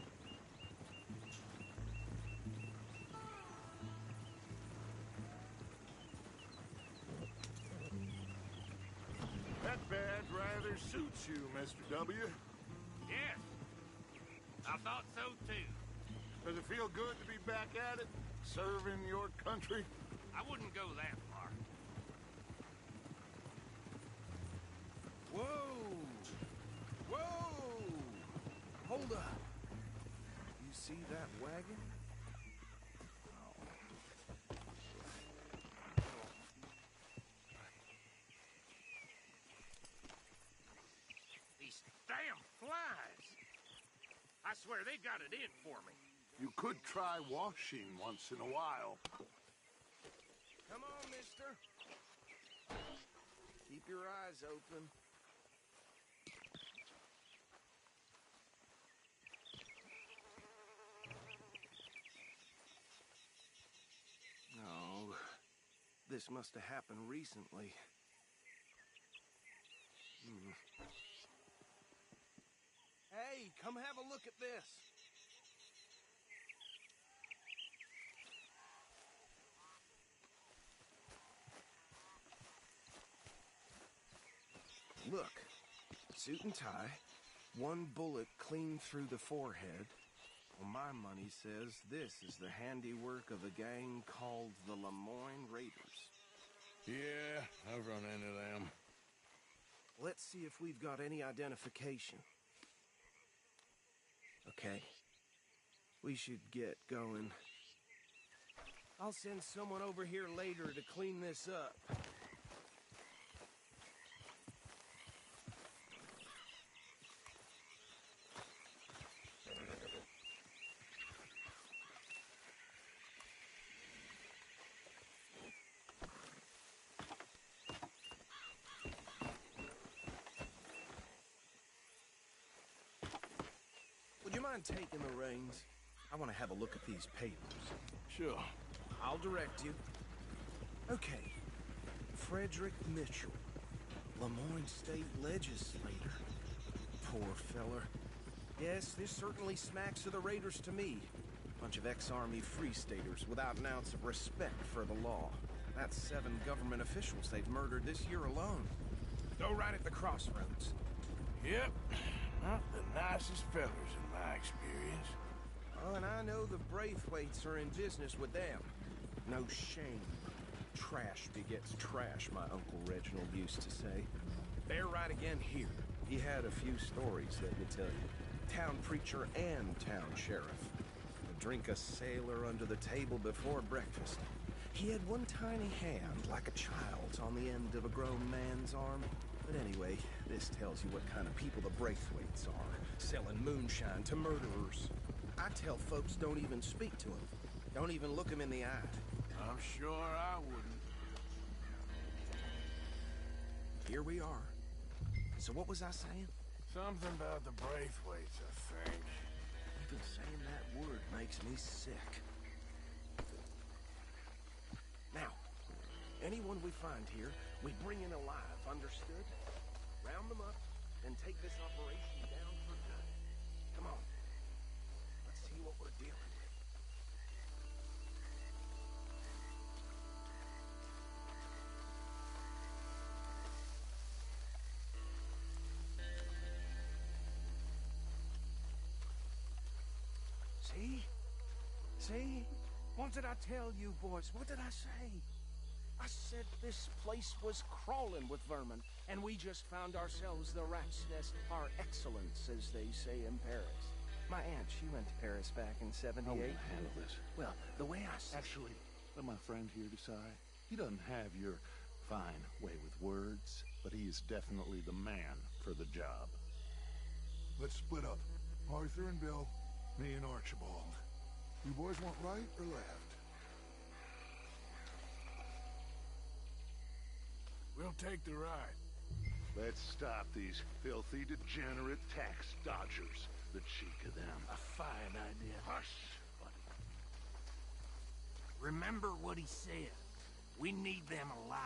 That badge rather suits you, Mr. W. Yes. I thought so, too. Does it feel good to be back at it? Serving your country? I wouldn't go that far. Whoa! Whoa! Hold up. You see that wagon? These damn flies. I swear they got it in for me. You could try washing once in a while. Come on, mister. Keep your eyes open. No, this must have happened recently. Hey, come have a look at this. Look, suit and tie, one bullet clean through the forehead. Well, my money says this is the handiwork of a gang called the Lemoyne Raiders. Yeah, I've run into them. Let's see if we've got any identification. Okay. We should get going. I'll send someone over here later to clean this up. Would you mind taking the reins? I want to have a look at these papers. Sure. I'll direct you. Okay. Frederick Mitchell, Lemoyne State Legislator. Poor feller. Yes, this certainly smacks of the Raiders to me. Bunch of ex-Army Free Staters without an ounce of respect for the law. That's 7 government officials they've murdered this year alone. Go right at the crossroads. Yep. Not the nicest fellers in my experience. Oh, and I know the Braithwaites are in business with them. No shame. Trash begets trash, my Uncle Reginald used to say. They're right again here. He had a few stories, let me tell you. Town preacher and town sheriff. A drink a sailor under the table before breakfast. He had one tiny hand, like a child's, on the end of a grown man's arm. But anyway, this tells you what kind of people the Braithwaites are, selling moonshine to murderers. I tell folks don't even speak to them. Don't even look them in the eye. I'm sure I wouldn't. Here we are. So what was I saying? Something about the Braithwaites, I think. Even saying that word makes me sick. Now, anyone we find here, we bring in alive, understood? Round them up, and take this operation down for good. Come on. Let's see what we're dealing with. See? See? What did I tell you, boys? What did I say? I said this place was crawling with vermin, and we just found ourselves the rat's nest par excellence, as they say in Paris. My aunt, she went to Paris back in '78. How will you handle this? Well, the way I see... Actually, let my friend here decide. He doesn't have your fine way with words, but he is definitely the man for the job. Let's split up. Arthur and Bill, me and Archibald. You boys want right or left? We'll take the right. Let's stop these filthy, degenerate tax dodgers. The cheek of them. A fine idea. Hush, buddy. Remember what he said. We need them alive.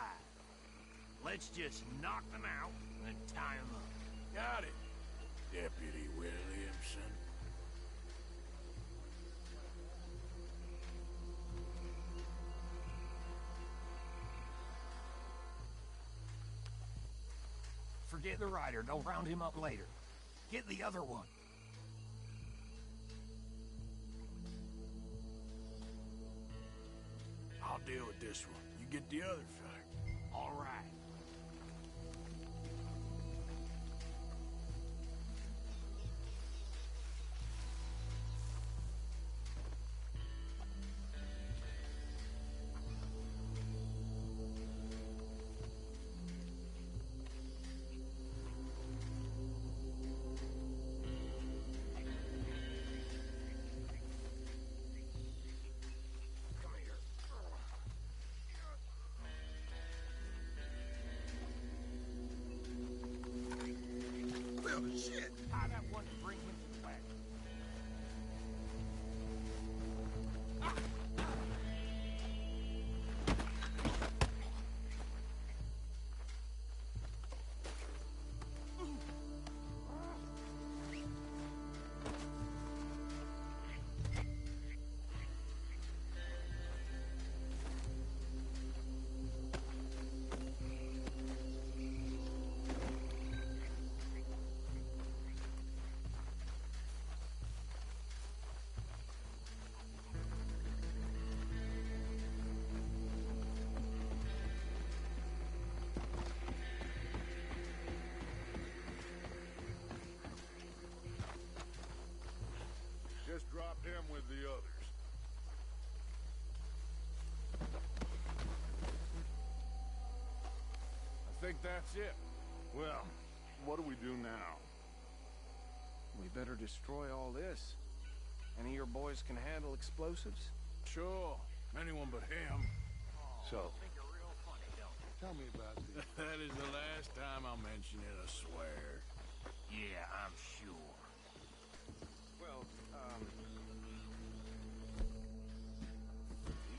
Let's just knock them out and tie them up. Got it, Deputy Williamson. Forget the rider. Don't round him up later. Get the other one. I'll deal with this one. You get the other fella. All right. Just drop him with the others. I think that's it. Well, what do we do now? We better destroy all this. Any of your boys can handle explosives? Sure. Anyone but him. So, tell me about this. That is the last time I'll mention it, I swear. Yeah, I'm sure. Well,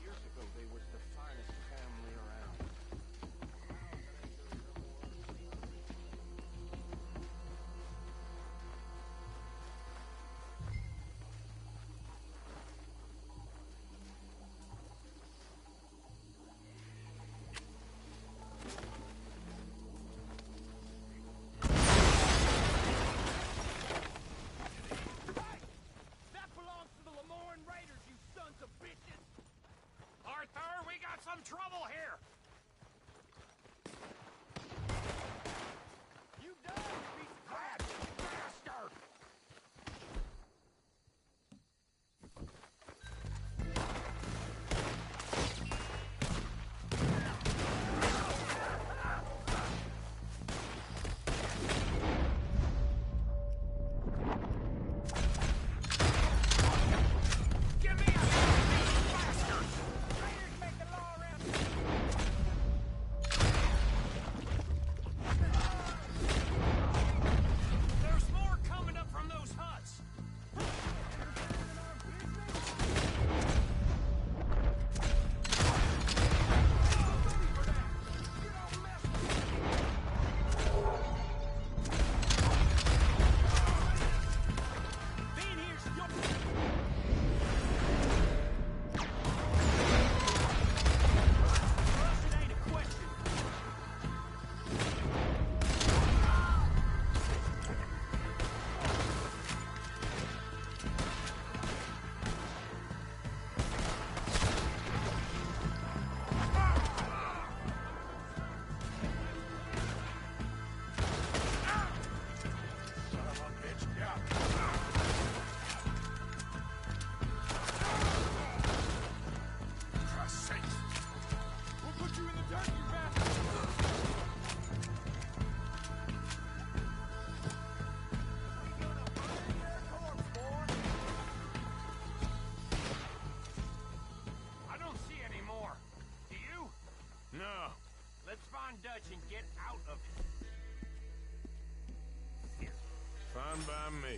years ago they was the finest family around. That belongs to the Lemoyne Raiders, you sons of bitches! Arthur, we got some trouble here! You done, you piece of crap! Bastard! Give me a bastard! Raiders make the law around There's more coming up from those huts! Being here's your... Us, it ain't a question. Son of a bitch, yeah. Christ's sake. We'll put you in the dirt, you bastard! I don't see any more. Do you? No. Let's find Dutch and get out of it. Fine by me.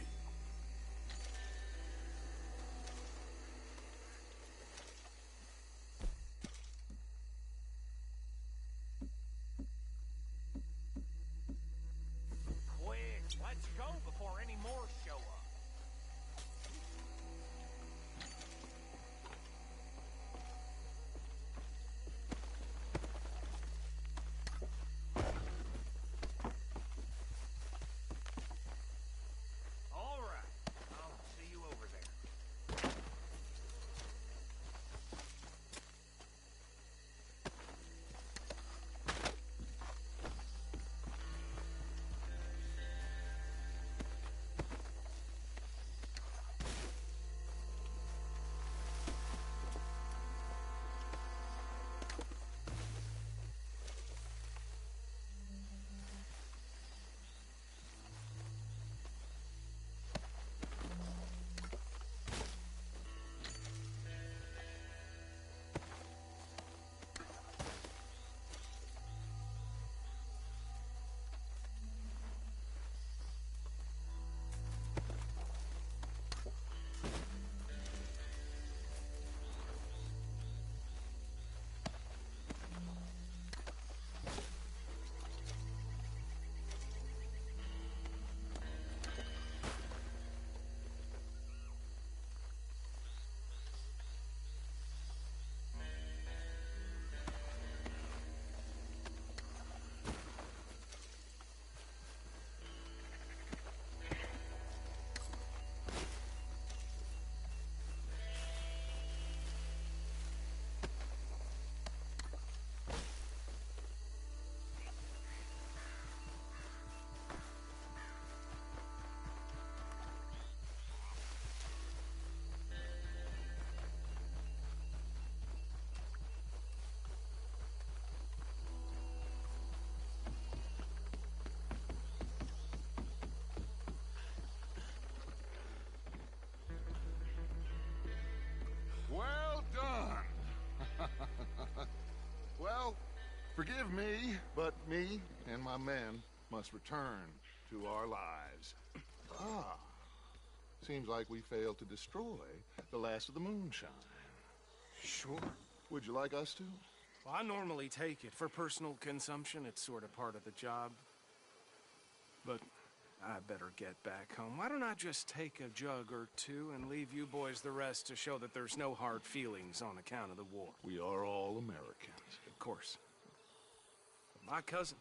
Quick, let's go before any more show up. But me and my men must return to our lives. Ah. Seems like we failed to destroy the last of the moonshine. Sure. Would you like us to? Well, I normally take it. For personal consumption, it's sort of part of the job. But I better get back home. Why don't I just take a jug or two and leave you boys the rest to show that there's no hard feelings on account of the war? We are all Americans. Of course. My cousin,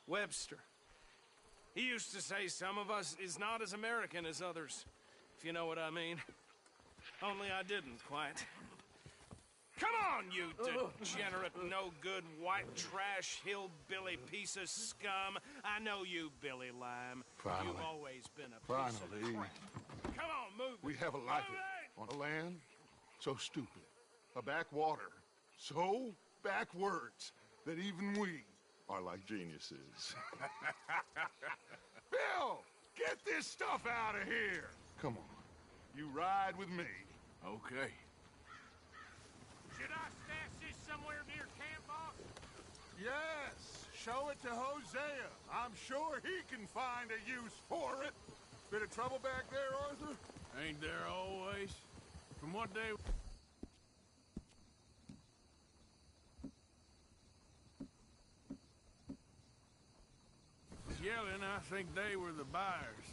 Webster, he used to say some of us is not as American as others, if you know what I mean. Only I didn't quite. Come on, you degenerate, no-good, white trash, hillbilly piece of scum. I know you, Billy Lime. Finally. You've always been a piece of crap. Come on, move it. We have a life on a land so stupid, a backwater so backwards that even we are like geniuses. Bill, get this stuff out of here. Come on, you ride with me. Okay. Should I stash this somewhere near camp, boss? Yes, show it to Hosea. I'm sure he can find a use for it. Bit of trouble back there, Arthur? Ain't there always? From what day... Yelling, I think they were the buyers.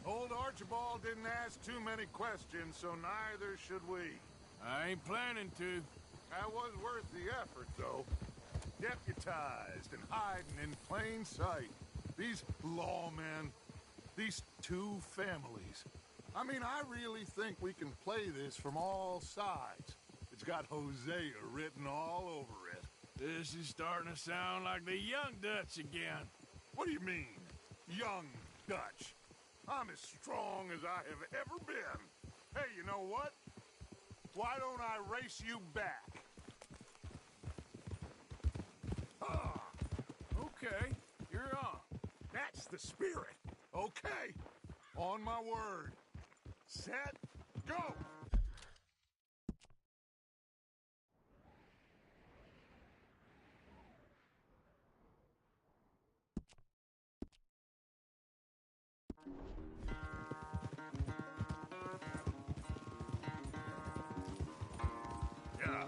Old Archibald didn't ask too many questions, so neither should we. I ain't planning to. That was worth the effort, though. Deputized and hiding in plain sight. These lawmen, these two families. I mean, I really think we can play this from all sides. It's got Hosea written all over it. This is starting to sound like the Young Dutch again. What do you mean, Young Dutch? I'm as strong as I have ever been. Hey, you know what? Why don't I race you back? Ah. Okay, you're on. That's the spirit. Okay, on my word. Set, go! Yeah.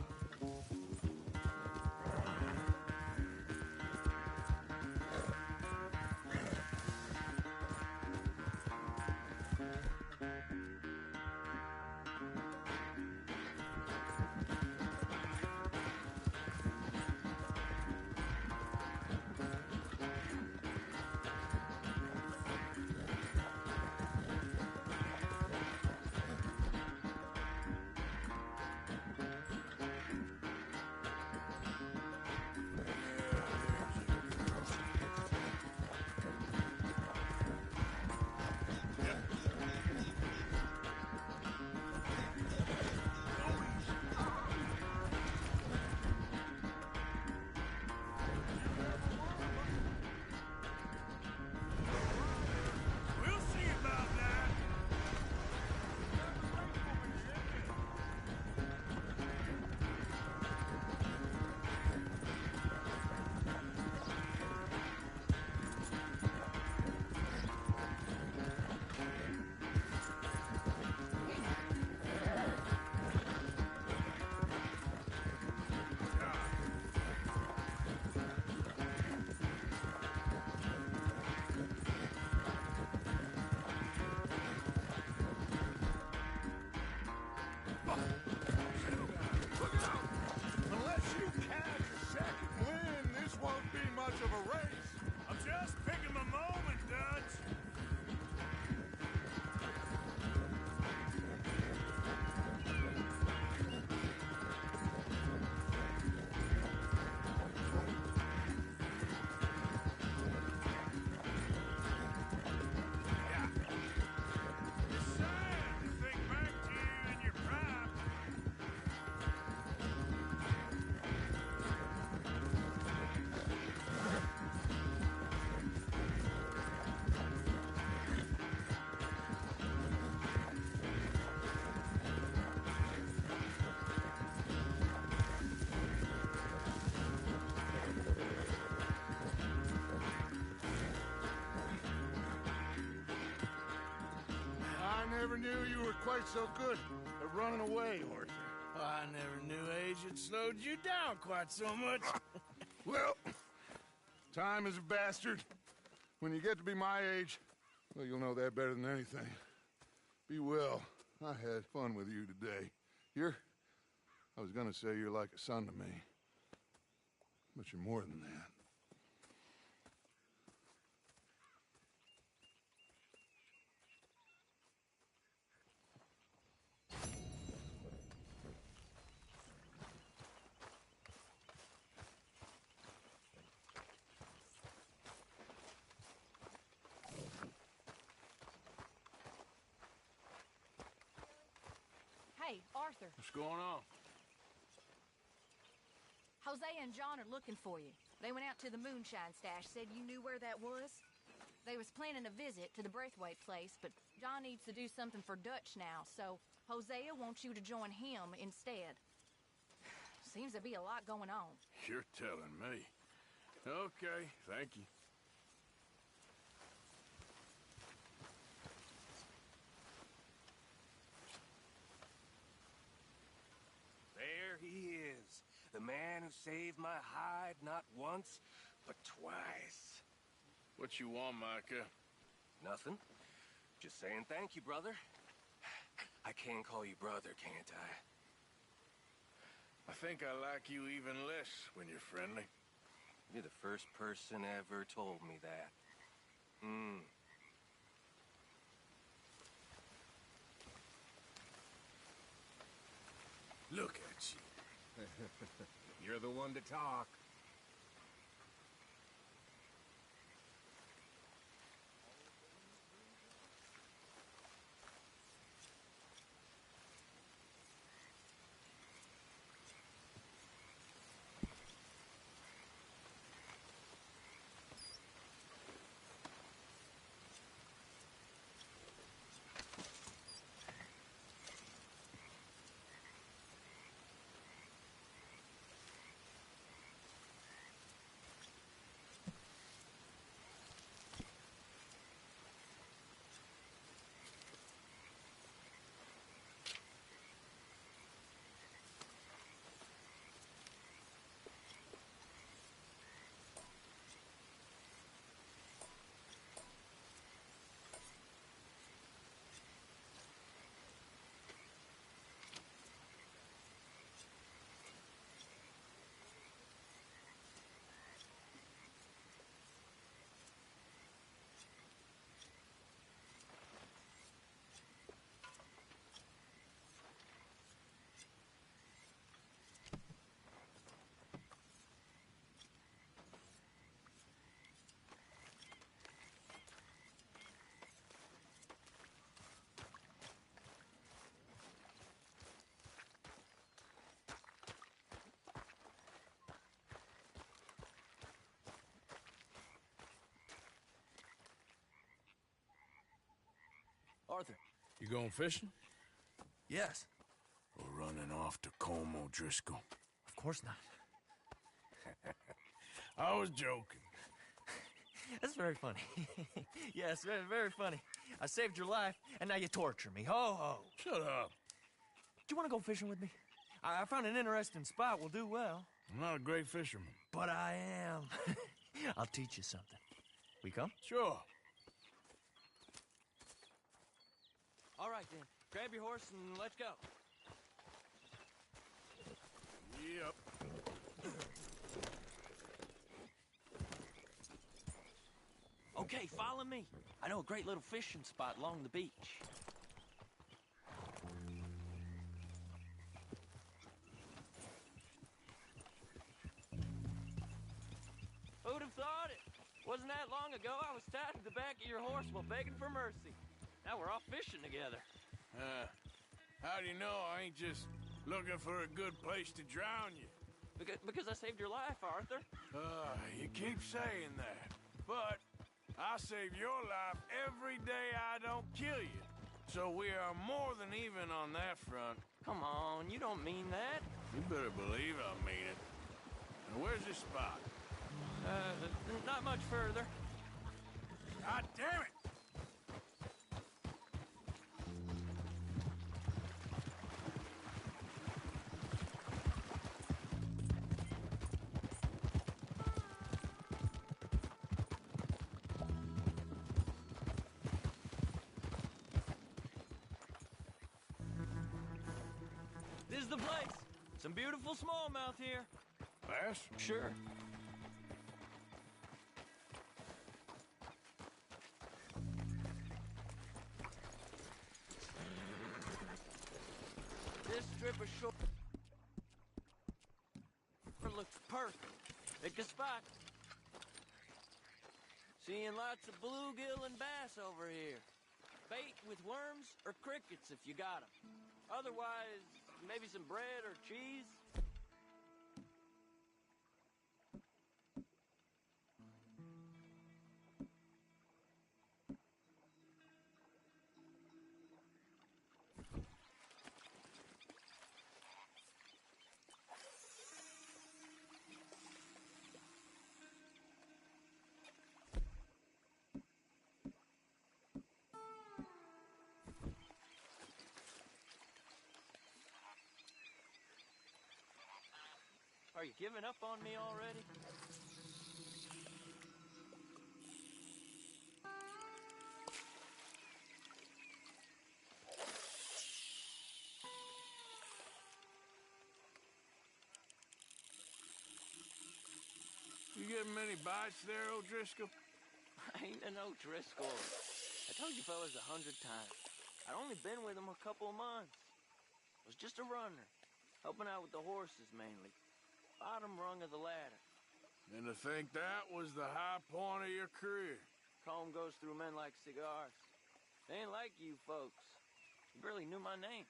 never knew you were quite so good at running away, Arthur. I never knew age had slowed you down quite so much. Well, time is a bastard. When you get to be my age, well, you'll know that better than anything. Be well. I had fun with you today. I was gonna say you're like a son to me. But you're more than that. Hey, Arthur. What's going on? Hosea and John are looking for you. They went out to the moonshine stash, said you knew where that was. They was planning a visit to the Braithwaite place, but John needs to do something for Dutch now, so Hosea wants you to join him instead. Seems to be a lot going on. You're telling me. Okay, thank you. There he is. The man who saved my hide not once, but twice. What you want, Micah? Nothing. Just saying thank you, brother. I can call you brother, can't I? I think I like you even less when you're friendly. You're the first person ever told me that. Look at you. You're the one to talk. Arthur. You going fishing? Yes. Or running off to Colm O'Driscoll? Of course not. I was joking. That's very funny. Yes, very, very funny. I saved your life, and now you torture me. Ho, ho. Shut up. Do you want to go fishing with me? I found an interesting spot. We'll do well. I'm not a great fisherman. But I am. I'll teach you something. We come? Sure. All right, then. Grab your horse and let's go. Yep. Okay, follow me. I know a great little fishing spot along the beach. Who'd have thought it? Wasn't that long ago I was tied to the back of your horse while begging for mercy. Now we're off fishing together. How do you know I ain't just looking for a good place to drown you? Because I saved your life, Arthur. You keep saying that. But I save your life every day I don't kill you. So we are more than even on that front. Come on, you don't mean that. You better believe I mean it. And where's this spot? Not much further. God damn it! is the place. Some beautiful smallmouth here. Bass? Sure. This strip of shore looks perfect. Pick a spot. Seeing lots of bluegill and bass over here. Bait with worms or crickets if you got 'em. Otherwise, maybe some bread or cheese. Are you giving up on me already? You getting many bites there, O'Driscoll? I ain't an O'Driscoll. I told you fellas 100 times. I'd only been with him a couple of months. Was just a runner, helping out with the horses mainly. Bottom rung of the ladder. And to think that was the high point of your career. Comb goes through men like cigars. They ain't like you folks. You barely knew my name.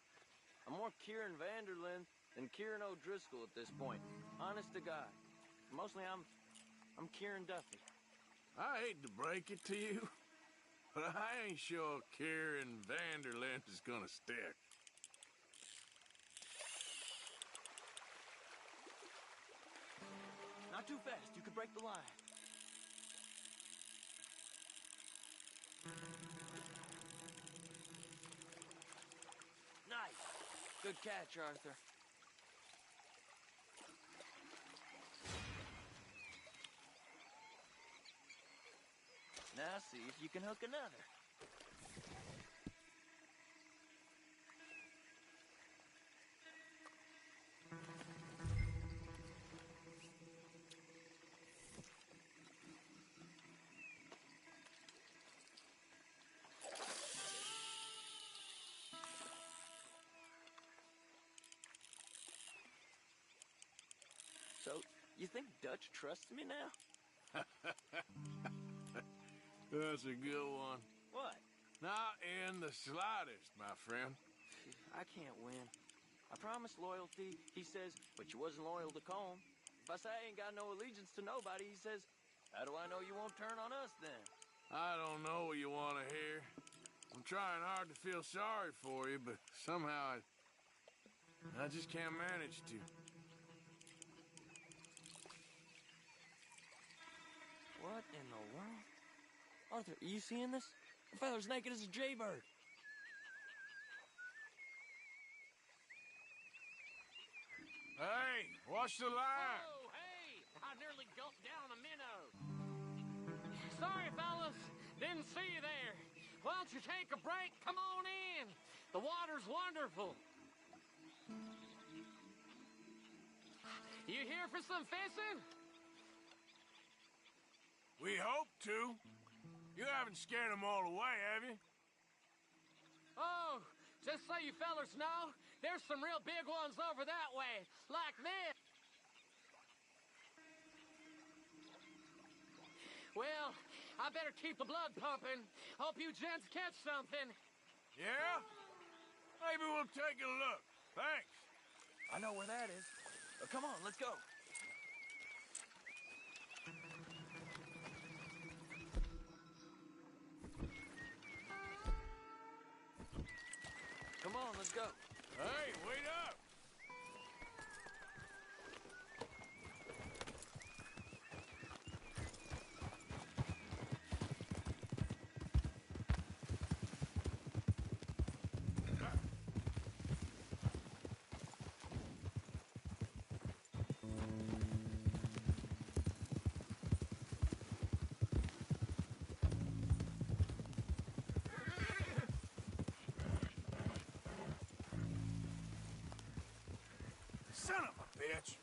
I'm more Kieran Vanderlyn than Kieran O'Driscoll at this point. Honest to God. Mostly I'm Kieran Duffy. I hate to break it to you, but I ain't sure Kieran Vanderlyn is gonna stick. Not too fast, you could break the line. Nice. Good catch, Arthur. Now see if you can hook another. So, you think Dutch trusts me now? That's a good one. What? Not in the slightest, my friend. I can't win. I promised loyalty, he says, but you wasn't loyal to Combe. If I say I ain't got no allegiance to nobody, he says, how do I know you won't turn on us then? I don't know what you want to hear. I'm trying hard to feel sorry for you, but somehow I just can't manage to. What in the world? Arthur, are you seeing this? The fella's naked as a jaybird. Hey, watch the line! Oh, hey! I nearly gulped down a minnow. Sorry, fellas. Didn't see you there. Why don't you take a break? Come on in. The water's wonderful. You here for some fishing? We hope to. You haven't scared them all away, have you? Oh, just so you fellers know, there's some real big ones over that way, like this. Well, I better keep the blood pumping. Hope you gents catch something. Yeah? Maybe we'll take a look. Thanks. I know where that is. Come on, let's go. Come on, let's go. Hey, wait up! Son of a bitch!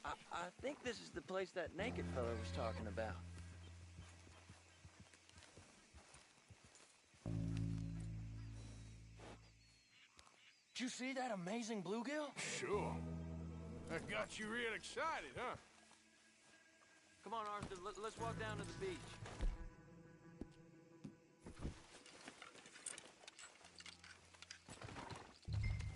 I think this is the place that naked fella was talking about. Did you see that amazing bluegill? Sure. That got you real excited, huh? Come on, Arthur, let's walk down to the beach.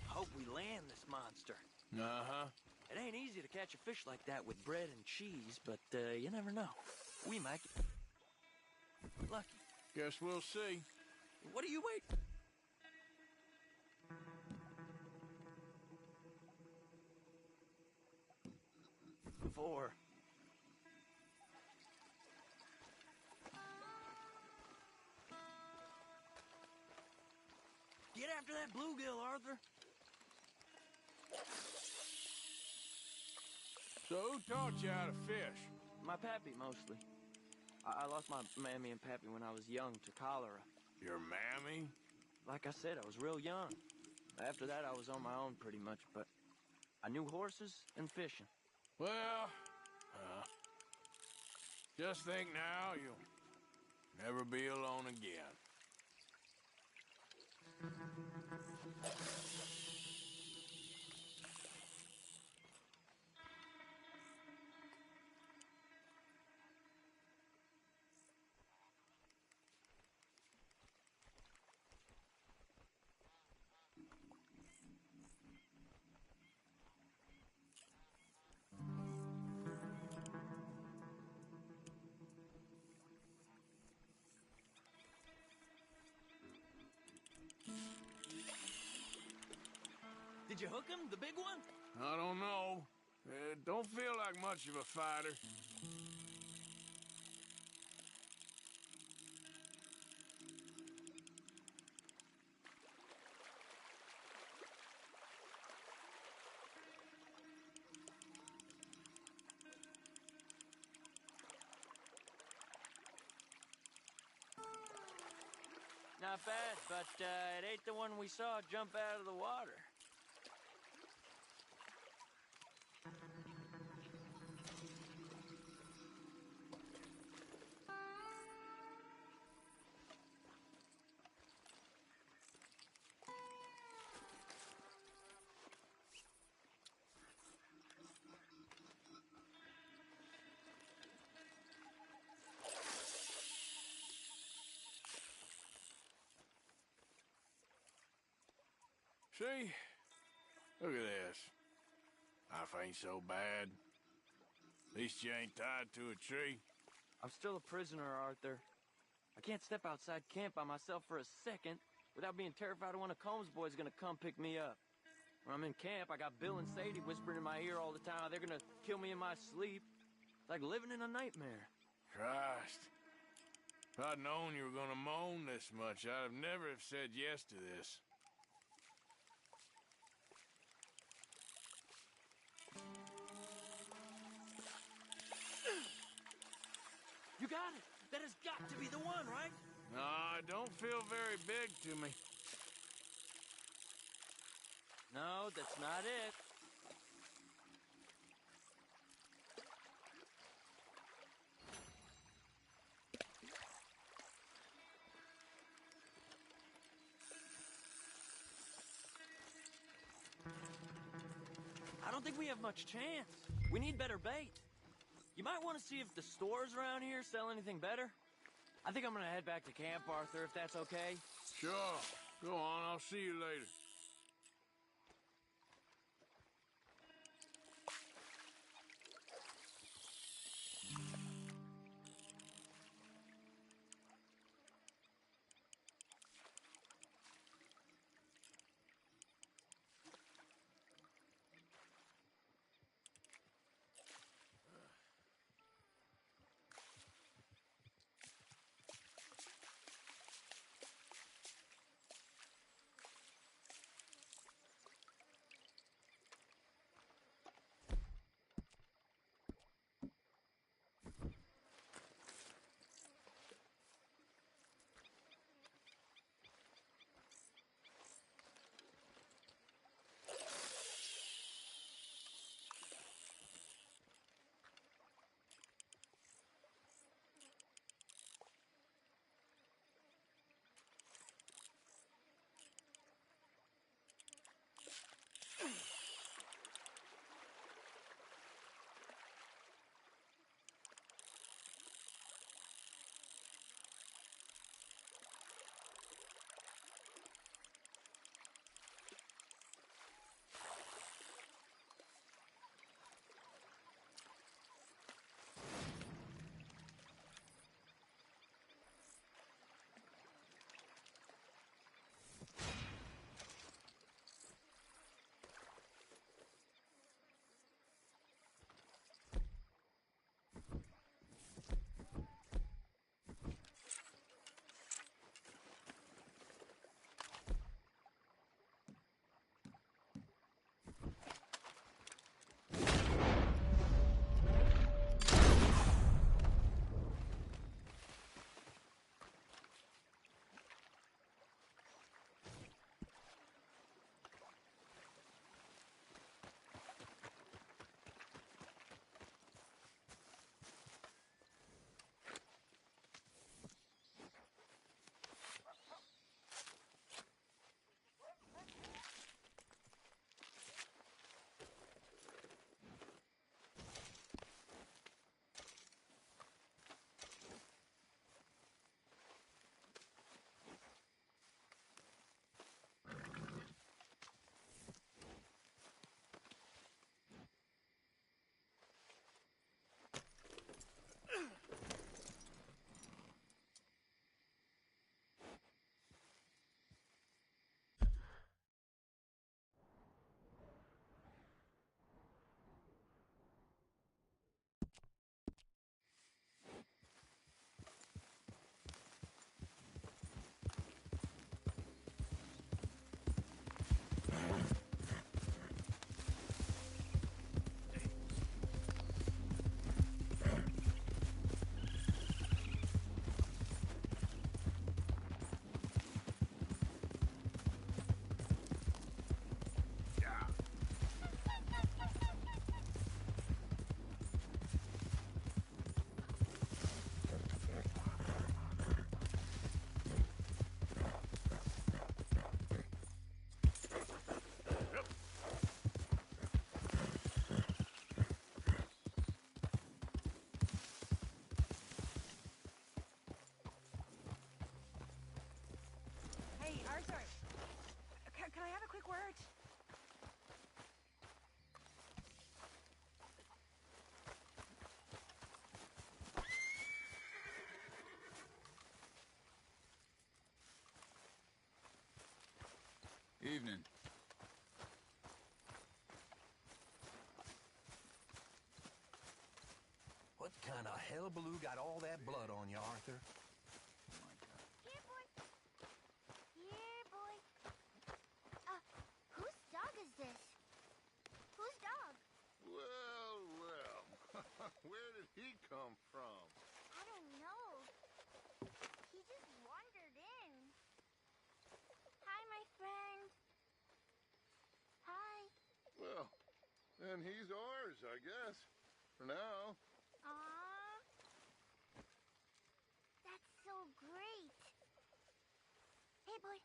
Hope we land this monster. Uh-huh. It ain't easy to catch a fish like that with bread and cheese, but you never know. We might get lucky. Guess we'll see. What are you waiting? For? Get after that bluegill, Arthur. So who taught you how to fish? My pappy, mostly. I lost my mammy and pappy when I was young to cholera. Your mammy? Like I said, I was real young. After that, I was on my own pretty much, but I knew horses and fishing. Well, just think now you'll never be alone again. Did you hook him, the big one? I don't know. Don't feel like much of a fighter. Not bad, but it ain't the one we saw jump out of the water. See? Look at this. Life ain't so bad. At least you ain't tied to a tree. I'm still a prisoner, Arthur. I can't step outside camp by myself for a second without being terrified of one of Combs' boys gonna come pick me up. When I'm in camp, I got Bill and Sadie whispering in my ear all the time how they're gonna kill me in my sleep. It's like living in a nightmare. Christ. If I'd known you were gonna moan this much, I'd have never have said yes to this. You got it! That has got to be the one, right? No, it don't feel very big to me. No, that's not it. I don't think we have much chance. We need better bait. You might want to see if the stores around here sell anything better. I think I'm gonna head back to camp, Arthur, if that's okay. Sure. Go on, I'll see you later. can I have a quick word? Evening. What kind of hellbaloo got all that blood on you, Arthur? Here, boy. Here, boy. Whose dog is this? Whose dog? Well, well. Where did he come from? I don't know. He just wandered in. Hi, my friend. Hi. Well, then he's ours, I guess. For now. Aw. That's so great. Hey, boy.